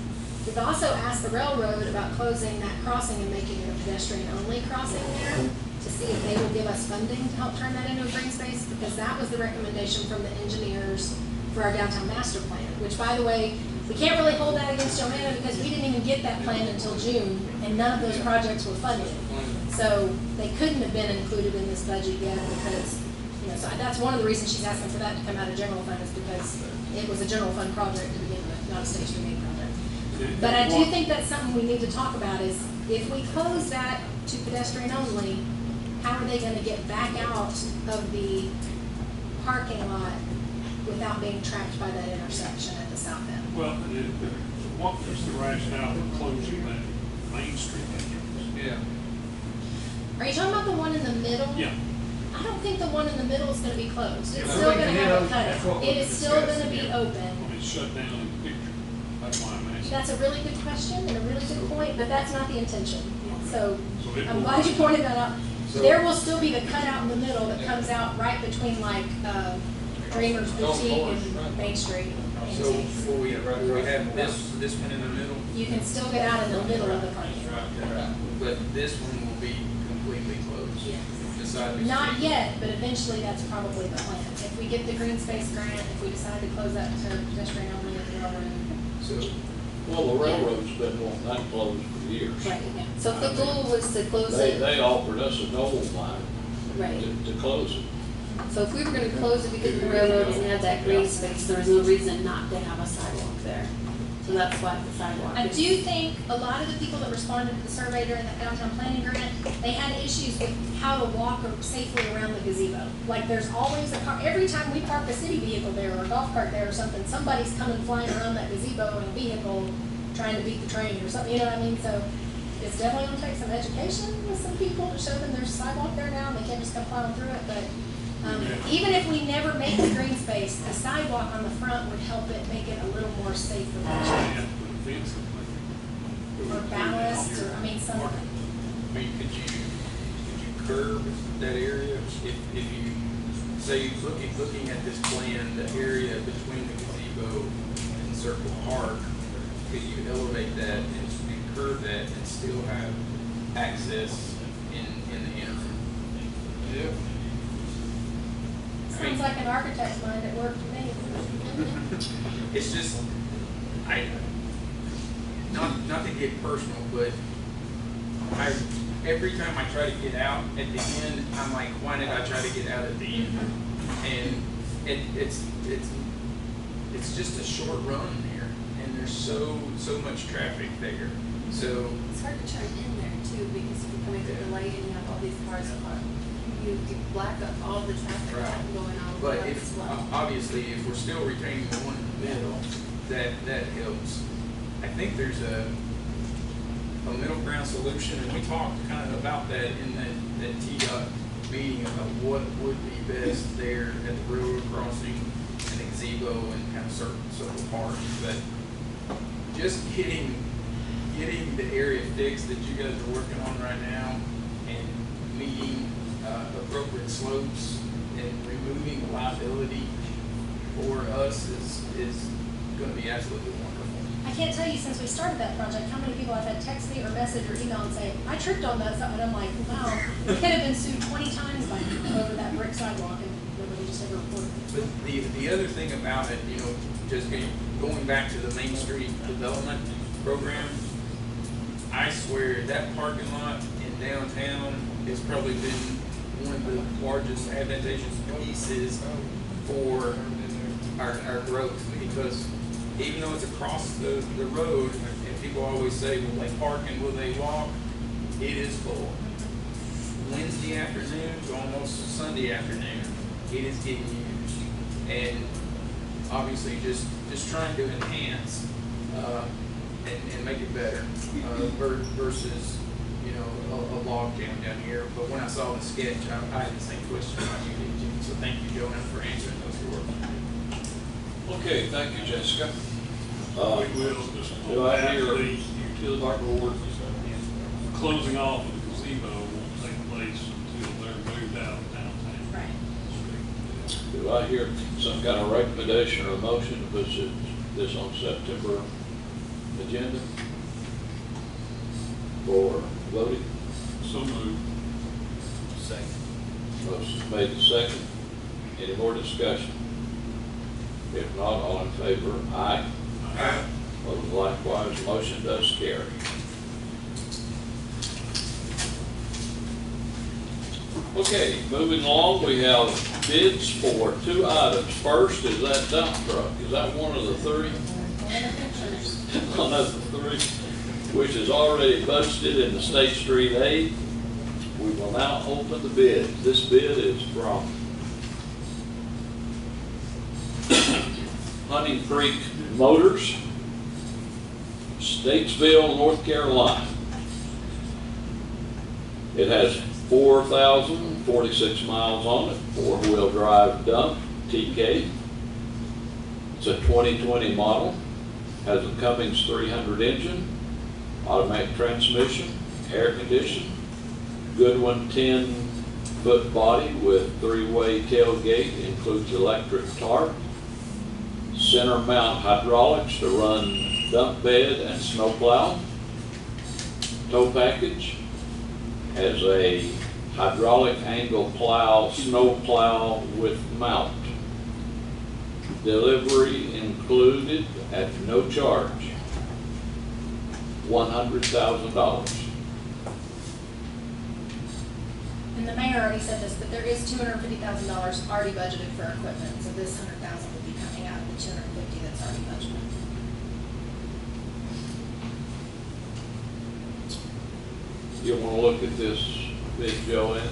S2: We've also asked the railroad about closing that crossing and making it a pedestrian-only crossing there to see if they will give us funding to help turn that into a green space, because that was the recommendation from the engineers for our downtown master plan, which, by the way, we can't really hold that against Joanna because we didn't even get that plan until June, and none of those projects were funded. So they couldn't have been included in this budget yet because, so that's one of the reasons she's asking for that to come out of general fund, is because it was a general fund project to begin with, not a State Street Aid project. But I do think that's something we need to talk about, is if we close that to pedestrian only, how are they gonna get back out of the parking lot without being trapped by that intersection at the south end?
S3: Well, what was the rationale for closing that Main Street entrance?
S4: Yeah.
S2: Are you talking about the one in the middle?
S3: Yeah.
S2: I don't think the one in the middle is gonna be closed. It's
S3: Yeah.
S2: still gonna have a
S6: That's what
S2: cutout.
S6: we
S2: It is still
S6: discussed,
S2: gonna be
S6: yeah.
S2: open.
S3: It's shut down in the picture. That's why I'm asking.
S2: That's a really good question and a really good point, but that's not the intention. So
S3: So it
S2: I'm
S3: will-
S2: glad you pointed that out.
S4: So-
S2: There will still be the cutout in the middle that comes out right between like Dreamer's Boutique and Main Street.
S4: So will we have this one in the middle,
S2: You can still get out in the middle of the parking lot.
S4: but this one will be completely closed?
S2: Yes.
S4: Decidedly
S2: Not
S4: speaking.
S2: yet, but eventually that's probably the plan. If we get the green space grant, if we decide to close that to pedestrian only at the railroad.
S4: So,
S1: Well, the railroad's been wanting that closed for years.
S5: Right, yeah. So if the goal was to close
S1: They,
S5: it,
S1: they offered us a gold line
S5: right.
S1: to close it.
S5: So if we were gonna close it because the railroad didn't have that green space, there was no reason not to have a sidewalk there. So that's why the sidewalk
S2: I
S5: is.
S2: do think a lot of the people that responded to the survey during that downtown planning grant, they had issues with how to walk safely around the gazebo. Like there's always a car, every time we park a city vehicle there or a golf cart there or something, somebody's coming flying around that gazebo in a vehicle trying to beat the train or something, you know what I mean? So it's definitely gonna take some education with some people to show them there's a sidewalk there now, and they can't just come plowing through it, but even if we never make the green space, a sidewalk on the front would help it, make it a little more safe for pedestrians.
S3: Yeah, put a fence in
S2: Or ballast, or, I mean, something.
S4: I mean, could you curb that area if you say, looking at this plan, the area between the gazebo and Circle Park, could you elevate that and curve that and still have access in the interim?
S6: Yeah.
S2: Sounds like an architect's mind at work to me.
S4: It's just, not to get personal, but every time I try to get out at the end, I'm like, why did I try to get out at the end? And it's just a short run there, and there's so much traffic there. So
S5: It's hard to turn in there too, because if you're coming through the light and you have all these cars parked, you black up all the traffic
S4: Right.
S5: going on.
S4: But
S5: left
S4: if,
S5: as well.
S4: obviously, if we're still retaining the one in the middle, that helps. I think there's a middle ground solution, and we talked kind of about that in that TDOT meeting about what would be best there at the railroad crossing and the gazebo and kind of circle park. But just getting the area fixed that you guys are working on right now and meeting appropriate slopes and removing liability for us is going to be absolutely wonderful.
S2: I can't tell you since we started that project, how many people I've had text me or message or email and say, I tripped on that, and I'm like, wow, we could have been sued 20 times by now over that brick sidewalk, and nobody just ever reported it.
S4: But the other thing about it, just going back to the Main Street Development Program, I swear that parking lot in downtown has probably been one of the largest advantageous pieces for our growth, because even though it's across the road, and people always say, will they park and will they walk? It is full. Wednesday afternoon to almost Sunday afternoon, it is getting used. And obviously just trying to enhance and make it better versus a log jam down here. But when I saw the sketch, I had the same question like you did, Jim. So thank you, Jonah, for answering those for me.
S1: Okay, thank you, Jessica.
S3: We will just
S1: do I
S3: after
S1: hear-
S3: the utility board closing off of the gazebo won't take place until they're moved out of downtown.
S2: Right.
S1: Do I hear some kind of recommendation or a motion to put this on September agenda for voting?
S3: So moved.
S6: Second.
S1: Motion made and second. Any more discussion? If not, all in favor, aye.
S4: Aye.
S1: Opposed likewise, motion does carry. Okay, moving along, we have bids for 2 items. First is that dump truck. Is that one of the 3? One of the 3, which is already budgeted in the State Street aid. We will now open the bids. This bid is from Hunting Creek Motors, Statesville, North Carolina. It has 4,046 miles on it, 4-wheel drive dump, TK. It's a 2020 model, has a Cummins 300 engine, automatic transmission, air conditioning, Goodwin 10-foot body with 3-way tailgate, includes electric tarp, center mount hydraulics to run dump bed and snow plow. Tow package has a hydraulic angle plow, snow plow with mount. Delivery included at no charge. $100,000.
S2: And the mayor already said this, but there is $250,000 already budgeted for equipment, so this $100,000 will be coming out of the $250,000 that's already budgeted.
S1: You want to look at this bid, Joanne?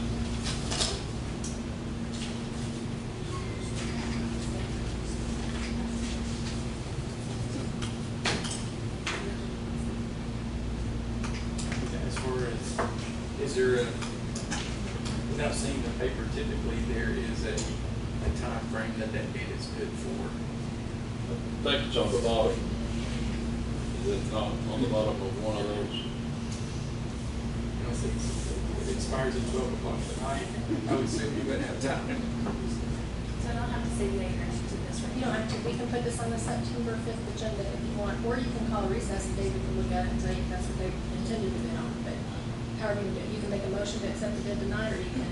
S4: As far as, is there a, without seeing the paper, typically there is a time frame that bid is good for.
S1: I think it's on the bottom. Is it not on the bottom of one of those?
S4: If it expires at 12 o'clock tonight, I would assume you wouldn't have time.
S5: don't have to say yea or nay to this right
S2: You don't have to, we can put this on the September 5th agenda if you want, or you can call a recess and David can look at it and say if that's what they intended to bid on, but however you do it, you can make a motion to accept the bid tonight, or you can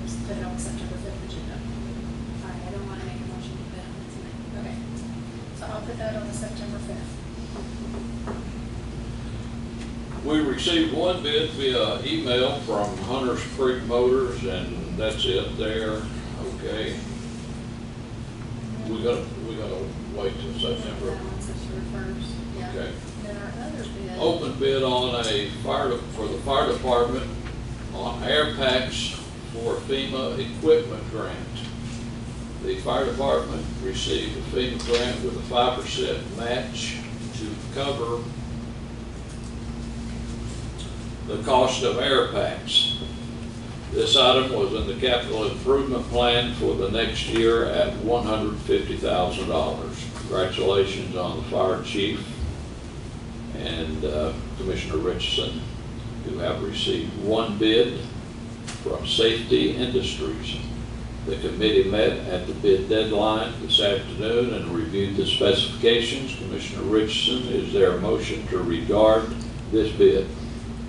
S2: just put it on the September 5th agenda.
S5: All right, I don't want to make a motion to bid on it tonight.
S2: Okay, so I'll put that on the September 5th.
S1: We received one bid via email from Hunters Creek Motors, and that's it there. Okay. We gotta wait till September.
S2: That one, September 1st, yeah.
S1: Okay.
S2: Then our other bid.
S1: Open bid on for the fire department on air packs for FEMA equipment grant. The fire department received a FEMA grant with a 5% match to cover the cost of air packs. This item was in the capital improvement plan for the next year at $150,000. Congratulations on the fire chief and Commissioner Richardson, who have received one bid from Safety Industries. The committee met at the bid deadline this afternoon and reviewed the specifications. Commissioner Richardson, is there a motion to regard this bid?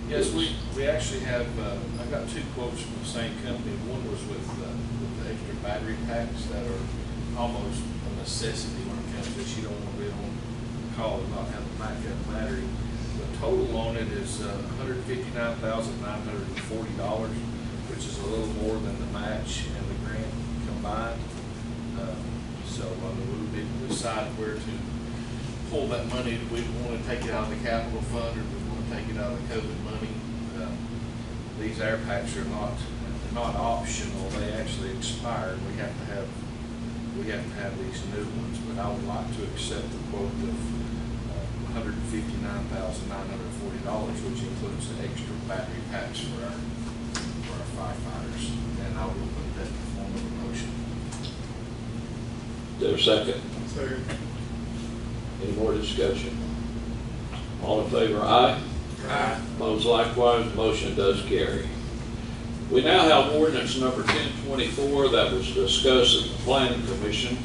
S6: Yes, we actually have, I got two quotes from the same company. One was with the extra battery packs that are almost a necessity when it comes to this. You don't want to be on call and not have a backup battery. The total on it is $159,940, which is a little more than the match and the grant combined. So we need to decide where to pull that money. Do we want to take it out of the capital fund, or do we want to take it out of the COVID money? These air packs are not optional. They actually expired. We have to have these new ones. But I would like to accept the quote of $159,940, which includes the extra battery packs for our firefighters. And I will put that in the form of a motion.
S1: Is there a second?
S6: Second.
S1: Any more discussion? All in favor, aye?
S6: Aye.
S1: Opposed likewise, motion does carry. We now have ordinance number 1024 that was discussed at the Planning Commission.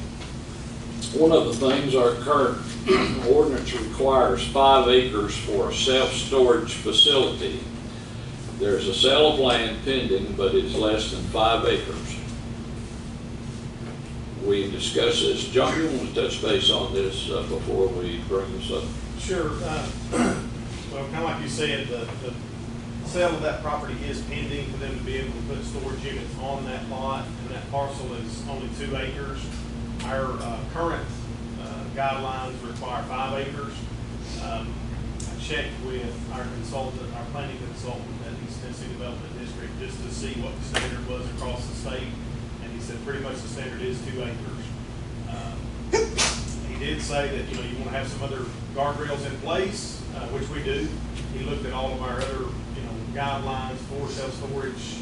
S1: One of the things, our current ordinance requires 5 acres for a self-storage facility. There's a sale of land pending, but it's less than 5 acres. We discussed this. John, you want to touch base on this before we bring this up?
S7: Sure. Well, kind of like you said, the sale of that property is pending for them to be able to put storage units on that lot, and that parcel is only 2 acres. Our current guidelines require 5 acres. I checked with our consultant, our planning consultant at East Tennessee Development District, just to see what the standard was across the state, and he said pretty much the standard is 2 acres. He did say that, you want to have some other guardrails in place, which we do. He looked at all of our other, guidelines for self-storage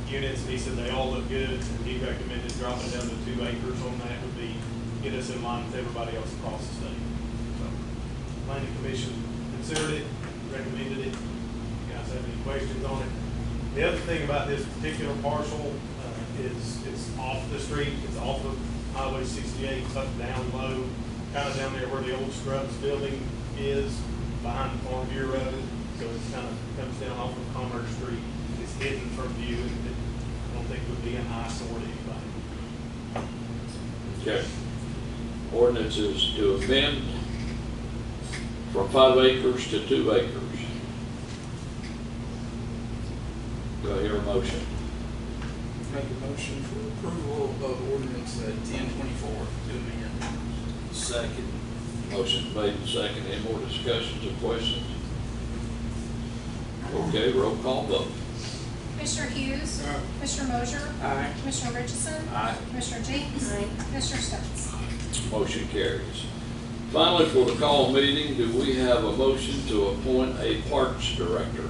S7: units, and he said they all look good, and he recommended dropping down to 2 acres on that would get us in line with everybody else across the state. So, Planning Commission considered it, recommended it. You guys have any questions on it? The other thing about this particular parcel is it's off the street. It's off of Highway 68, it's up down low, kind of down there where the old Scrubs building is, behind the Farm Bureau Road. So it's kind of comes down off of Commerce Street. It's hidden from view, and I don't think it would be an eyesore to anybody.
S1: Okay. Ordinance is to amend from 5 acres to 2 acres. Do I hear a motion?
S4: Make a motion for approval of ordinance 1024 to amend.
S6: Second.
S1: Motion made and second. Any more discussions or questions? Okay, roll call vote.
S2: Commissioner Hughes.
S6: Aye.
S2: Commissioner Mosier.
S4: Aye.
S2: Commissioner Richardson.
S6: Aye.
S2: Commissioner Jenkins.
S5: Aye.
S2: Commissioner Sturts.
S1: Motion carries. Finally, for the call meeting, do we have a motion to appoint a Parks Director?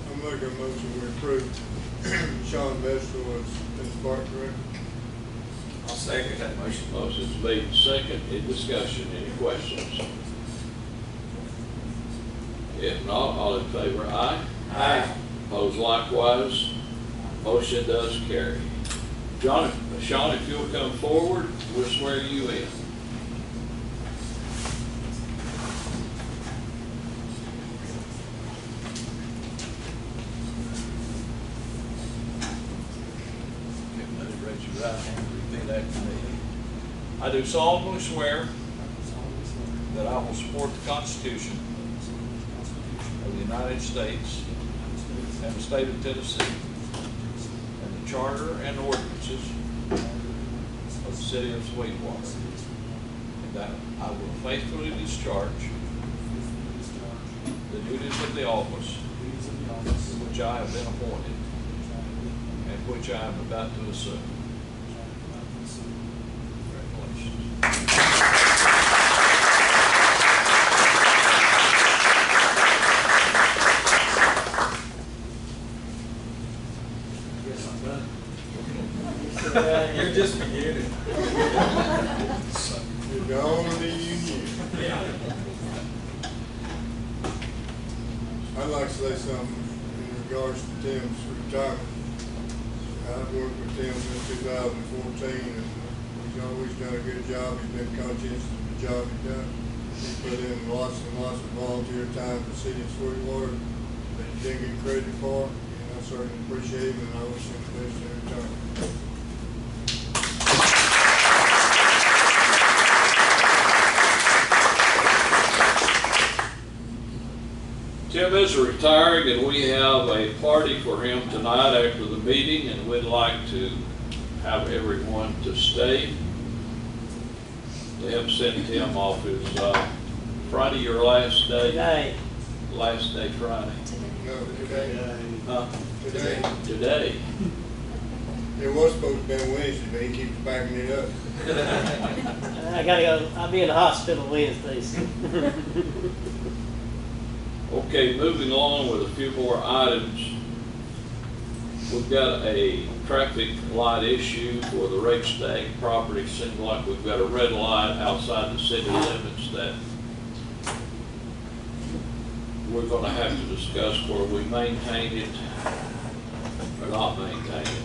S8: I'll make a motion we approve Sean Vestal as Park Director.
S4: I'll second that motion.
S1: Motion's made and second. Any discussion? Any questions? If not, all in favor, aye?
S4: Aye.
S1: Opposed likewise. Motion does carry. Sean, if you'll come forward, we'll swear you in. Raise your right hand and repeat after me. I do solemnly swear that I will support the Constitution of the United States and the state of Tennessee and the charter and ordinances of the city of Sweetwater, and that I will faithfully discharge the duties of the office to which I have been appointed and which I am about to assume. Congratulations.
S4: You're just beginning.
S8: You're the only you knew. I'd like to say something in regards to Tim's retirement. I've worked with Tim since 2014, and he's always done a good job. He's been conscientious of the job he's done. He's put in lots and lots of volunteer time for the city of Sweetwater that he didn't get credit for, and I certainly appreciate him, and I wish him the best in retirement.
S1: Tim is retiring, and we have a party for him tonight after the meeting, and we'd like to have everyone to stay. They have sent Tim off his Friday, your last day?
S9: Today.
S1: Last day Friday.
S8: No, today. Today.
S1: Today.
S8: It was supposed to be Wednesday, but he keeps backing it up.
S9: I gotta go, I'll be in the hospital Wednesdays.
S1: Okay, moving along with a few more items. We've got a traffic light issue for the Rakestag property. Seems like we've got a red light outside the city limits that we're gonna have to discuss where we maintain it or not maintain it.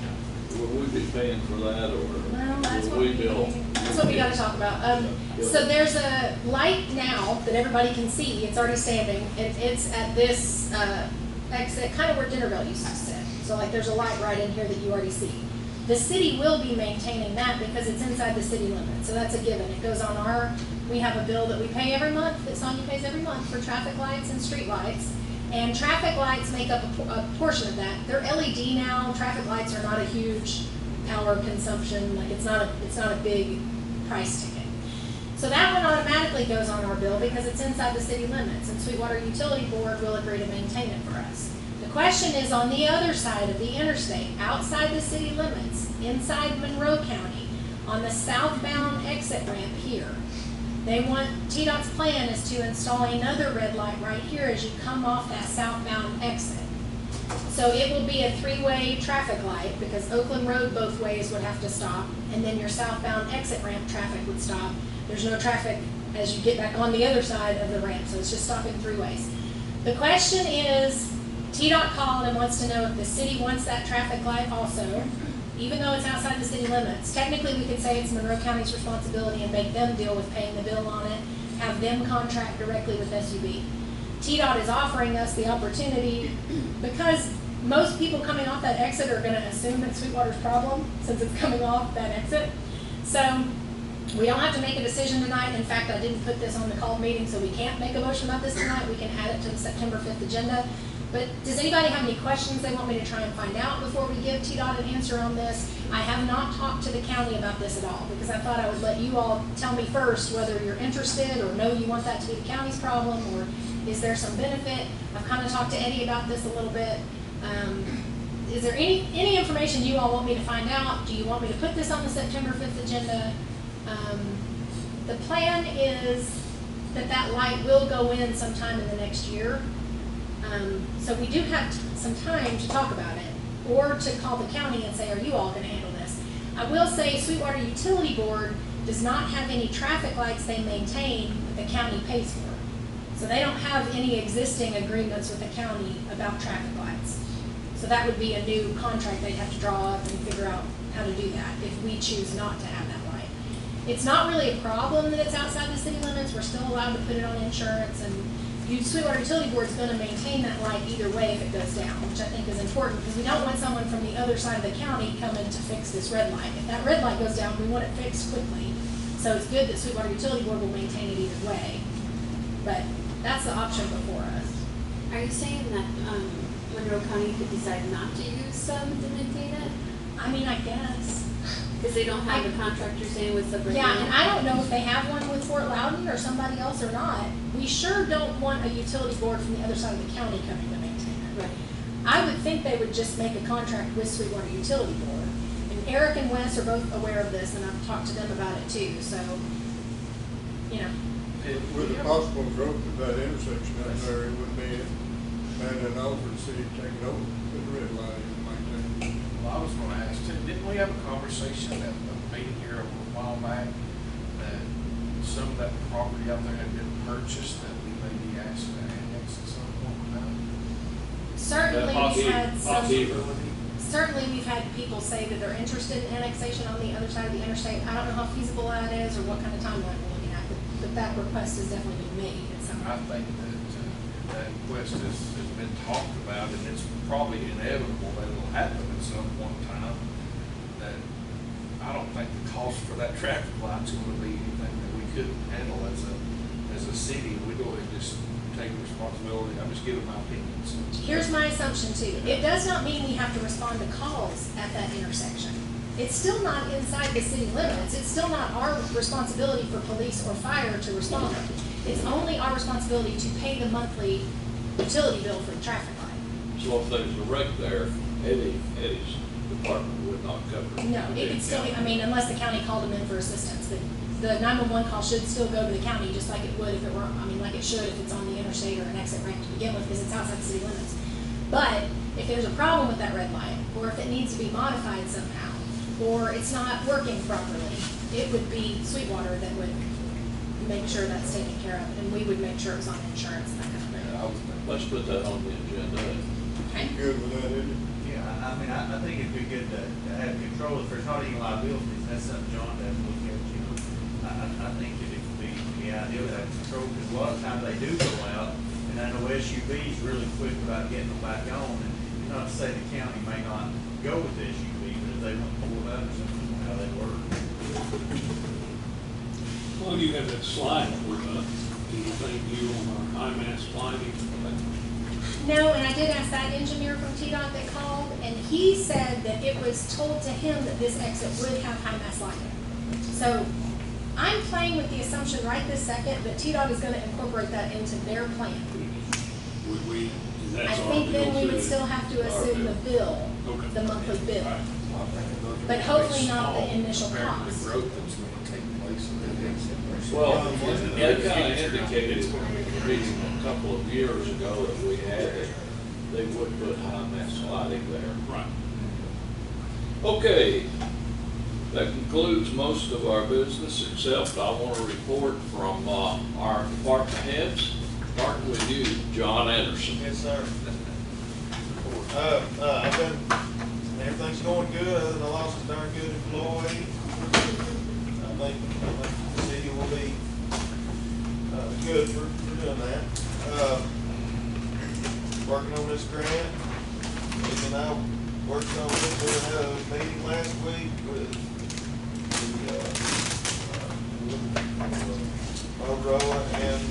S1: Will we be paying for that, or
S2: Well, that's
S1: will
S2: what
S1: we bill?
S2: That's what we gotta talk about. So there's a light now that everybody can see, it's already standing, it's at this, exit, kind of where Dinnerville used to sit. So like there's a light right in here that you already see. The city will be maintaining that because it's inside the city limits, so that's a given. It goes on we have a bill that we pay every month, that Sonia pays every month for traffic lights and street lights. And traffic lights make up a portion of that. They're LED now. Traffic lights are not a huge power consumption. Like it's not a big price ticket. So that one automatically goes on our bill because it's inside the city limits, and Sweetwater Utility Board will agree to maintain it for us. The question is on the other side of the interstate, outside the city limits, inside Monroe County, on the southbound exit ramp here. TDOT's plan is to install another red light right here as you come off that southbound exit. So it will be a three-way traffic light because Oakland Road both ways would have to stop, and then your southbound exit ramp traffic would stop. There's no traffic as you get back on the other side of the ramp, so it's just stopping three ways. The question is, TDOT called and wants to know if the city wants that traffic light also, even though it's outside the city limits. Technically, we could say it's Monroe County's responsibility and make them deal with paying the bill on it, have them contract directly with SUB. TDOT is offering us the opportunity, because most people coming off that exit are going to assume it's Sweetwater's problem since it's coming off that exit. So we don't have to make a decision tonight. In fact, I didn't put this on the called meeting, so we can't make a motion about this tonight. We can add it to the September 5th agenda. But does anybody have any questions they want me to try and find out before we give TDOT an answer on this? I have not talked to the county about this at all because I thought I would let you all tell me first whether you're interested or no, you want that to be the county's problem, or is there some benefit? I've kind of talked to Eddie about this a little bit. Is there any information you all want me to find out? Do you want me to put this on the September 5th agenda? The plan is that light will go in sometime in the next year. So we do have some time to talk about it, or to call the county and say, are you all going to handle this? I will say Sweetwater Utility Board does not have any traffic lights they maintain that the county pays for. So they don't have any existing agreements with the county about traffic lights. So that would be a new contract they'd have to draw up and figure out how to do that if we choose not to have that light. It's not really a problem that it's outside the city limits. We're still allowed to put it on insurance, and Sweetwater Utility Board is going to maintain that light either way if it goes down, which I think is important because we don't want someone from the other side of the county coming to fix this red light. If that red light goes down, we want it fixed quickly. So it's good that Sweetwater Utility Board will maintain it either way. But that's the option before us.
S5: Are you saying that Monroe County could decide not to use some to maintain it?
S2: I mean, I guess.
S5: Because they don't have a contractor saying what's up right now?
S2: Yeah, and I don't know if they have one with Fort Loudon or somebody else or not. We sure don't want a utility board from the other side of the county coming to maintain it.
S5: Right.
S2: I would think they would just make a contract with Sweetwater Utility Board. And Eric and Wes are both aware of this, and I've talked to them about it too, so, you know.
S8: With the possible growth of that intersection out there, it would be bad enough for the city to take it over with the red light and maintain.
S6: Well, I was gonna ask too, didn't we have a conversation at a meeting here a while back that some of that property out there had been purchased that we may be asked to annex at some point in time?
S2: Certainly, we've had some,
S1: Possibility.
S2: certainly we've had people say that they're interested in annexation on the other side of the interstate. I don't know how feasible that is or what kind of timeline we're looking at, but that request has definitely been made at some
S6: I
S2: point.
S6: think that request has been talked about, and it's probably inevitable that it'll happen at some point in time. That I don't think the cost for that traffic light's gonna be anything that we couldn't handle as a city. We go and just take responsibility. I'm just giving my opinions.
S2: Here's my assumption too. It does not mean we have to respond to calls at that intersection. It's still not inside the city limits. It's still not our responsibility for police or fire to respond. It's only our responsibility to pay the monthly utility bill for the traffic light.
S1: So if there's a wreck there, Eddie's department would not cover it.
S2: No, it could still be, I mean, unless the county called them in for assistance. The 911 call should still go to the county just like it would if it were, I mean, like it should if it's on the interstate or an exit ramp to begin with because it's outside the city limits. But if there's a problem with that red light, or if it needs to be modified somehow, or it's not working properly, it would be Sweetwater that would make sure that's taken care of, and we would make sure it was on insurance and that kind of thing.
S1: Let's put that on the agenda.
S2: Okay?
S8: Good with that, isn't it?
S10: Yeah, I mean, I think it'd be good to have control if there's not any liabilities. That's something John has to look at, you know. I think that it would be ideal to have control, because a lot of times they do go out, and I know SUV's really quick about getting them back on, and not to say the county may not go with the SUV, but if they want to pull it out or something, how they work.
S3: Well, you have that slide put up. Do you think you on our IMAS lighting?
S2: No, and I did ask that engineer from TDOT that called, and he said that it was told to him that this exit would have high mass lighting. So I'm playing with the assumption right this second that TDOT is going to incorporate that into their plan.
S3: Would we,
S2: I
S3: that's our
S2: think then
S3: bill
S2: we would
S3: too.
S2: still have to assume the bill,
S3: Okay.
S2: the monthly bill,
S3: All right.
S2: but hopefully not the initial
S6: Compared to
S2: cost.
S6: the growth that's gonna take place in that exit.
S1: Well, they kind of indicated in a meeting a couple of years ago that we had it, they would put high mass lighting there.
S3: Right.
S1: Okay, that concludes most of our business, except I want to report from our department heads. Starting with you, John Anderson.
S11: Yes, sir. I've been, everything's going good, other than I lost a darn good employee. I think the city will be, good for doing that. Working on this grant, Nick and I worked on it, we had a meeting last week with the, Motorola and,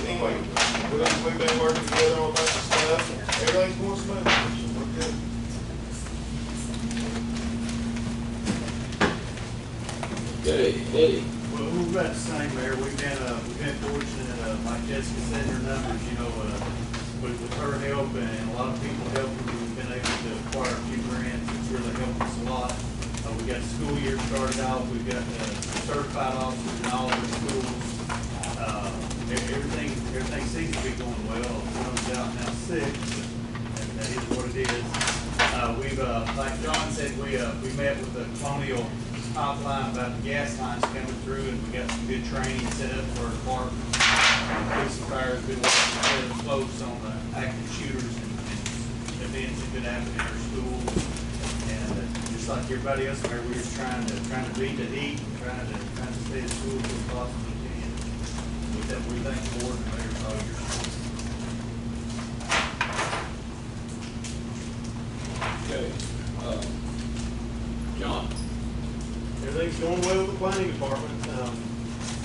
S11: anyway, we've been working together on a bunch of stuff. Everything's going smooth. We're good.
S1: Okay, Eddie.
S10: Well, we're about the same there. We've been fortunate, like Jessica said, her numbers, you know, with her help and a lot of people helping, we've been able to acquire a few grants. It's really helped us a lot. We got the school year started off. We've got certified officers in all the schools. Everything seems to be going well. One's out now sick, but that is what it is. We've, like John said, we met with the Colonial hotline about the gas lines coming through, and we got some good training set up for our department. Police and fire have been working really close on active shooters and events that could happen in our schools. And just like everybody else there, we're just trying to beat the heat, and trying to stay as cool as we possibly can. With that, we thank the board and the mayor for all your support.
S1: Okay. John?
S7: Everything's going well with the planning department.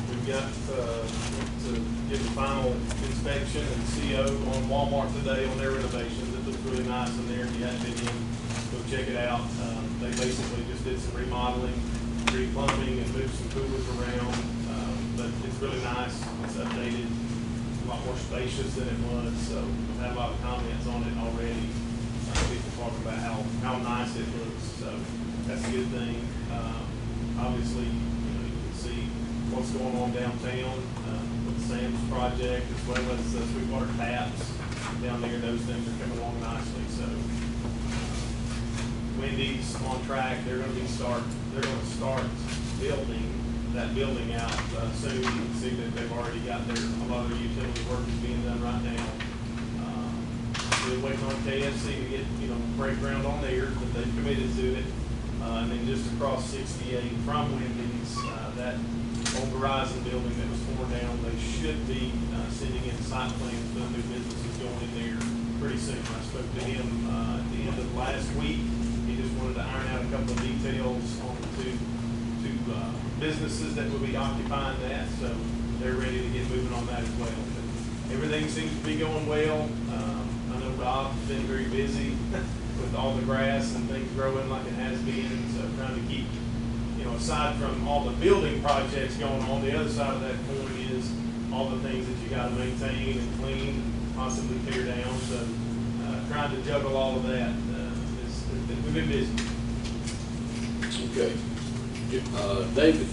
S7: We've got, to get the final inspection and CO on Walmart today on their renovations. It looks really nice in there. If you haven't been in, go check it out. They basically just did some remodeling, re-plumbing, and moved some coolers around. But it's really nice. It's updated, a lot more spacious than it was. So I've had a lot of comments on it already. People talking about how nice it looks. So that's a good thing. Obviously, you can see what's going on downtown with Sam's project, as well as the Sweetwater taps down there. Those things are coming along nicely. So Wendy's on track. They're going to start building that building out soon. You can see that they've already got a lot of their utility work is being done right now. We're waiting on KFC to get, break ground on theirs, but they've committed to it. And then just across 68 from Wendy's, that old Verizon building that was torn down, they should be sending in site plans for the new businesses going in there pretty soon. I spoke to him at the end of last week. He just wanted to iron out a couple of details on the two businesses that will be occupying that, so they're ready to get moving on that as well. But everything seems to be going well. I know Rob's been very busy with all the grass and things growing like it has been, so trying to keep, aside from all the building projects going on, the other side of that coin is all the things that you got to maintain and clean and possibly tear down. So trying to juggle all of that. We've been busy.
S1: Okay. David?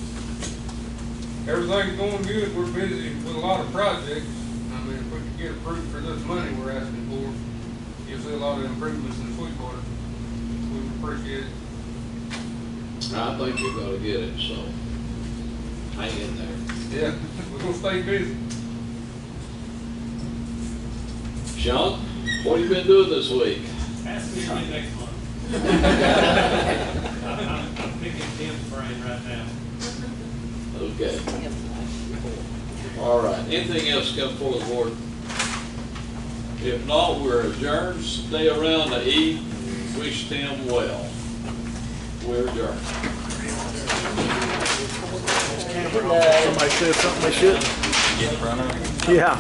S12: Everything's going good. We're busy with a lot of projects. I mean, if we could get approved for this money we're asking for, you'll see a lot of improvements in Sweetwater. We would appreciate it.
S1: I think you're gonna get it, so hang in there.
S12: Yeah, we're gonna stay busy.
S1: Sean, what have you been doing this week?
S13: Ask me again next month. I'm picking Tim's brain right now.
S1: Okay. All right. Anything else come for the board? If not, we're adjourned. Stay around to eat. Wish Tim well. We're adjourned.
S11: Somebody said something they shouldn't.
S14: Get in front of it.
S11: Yeah.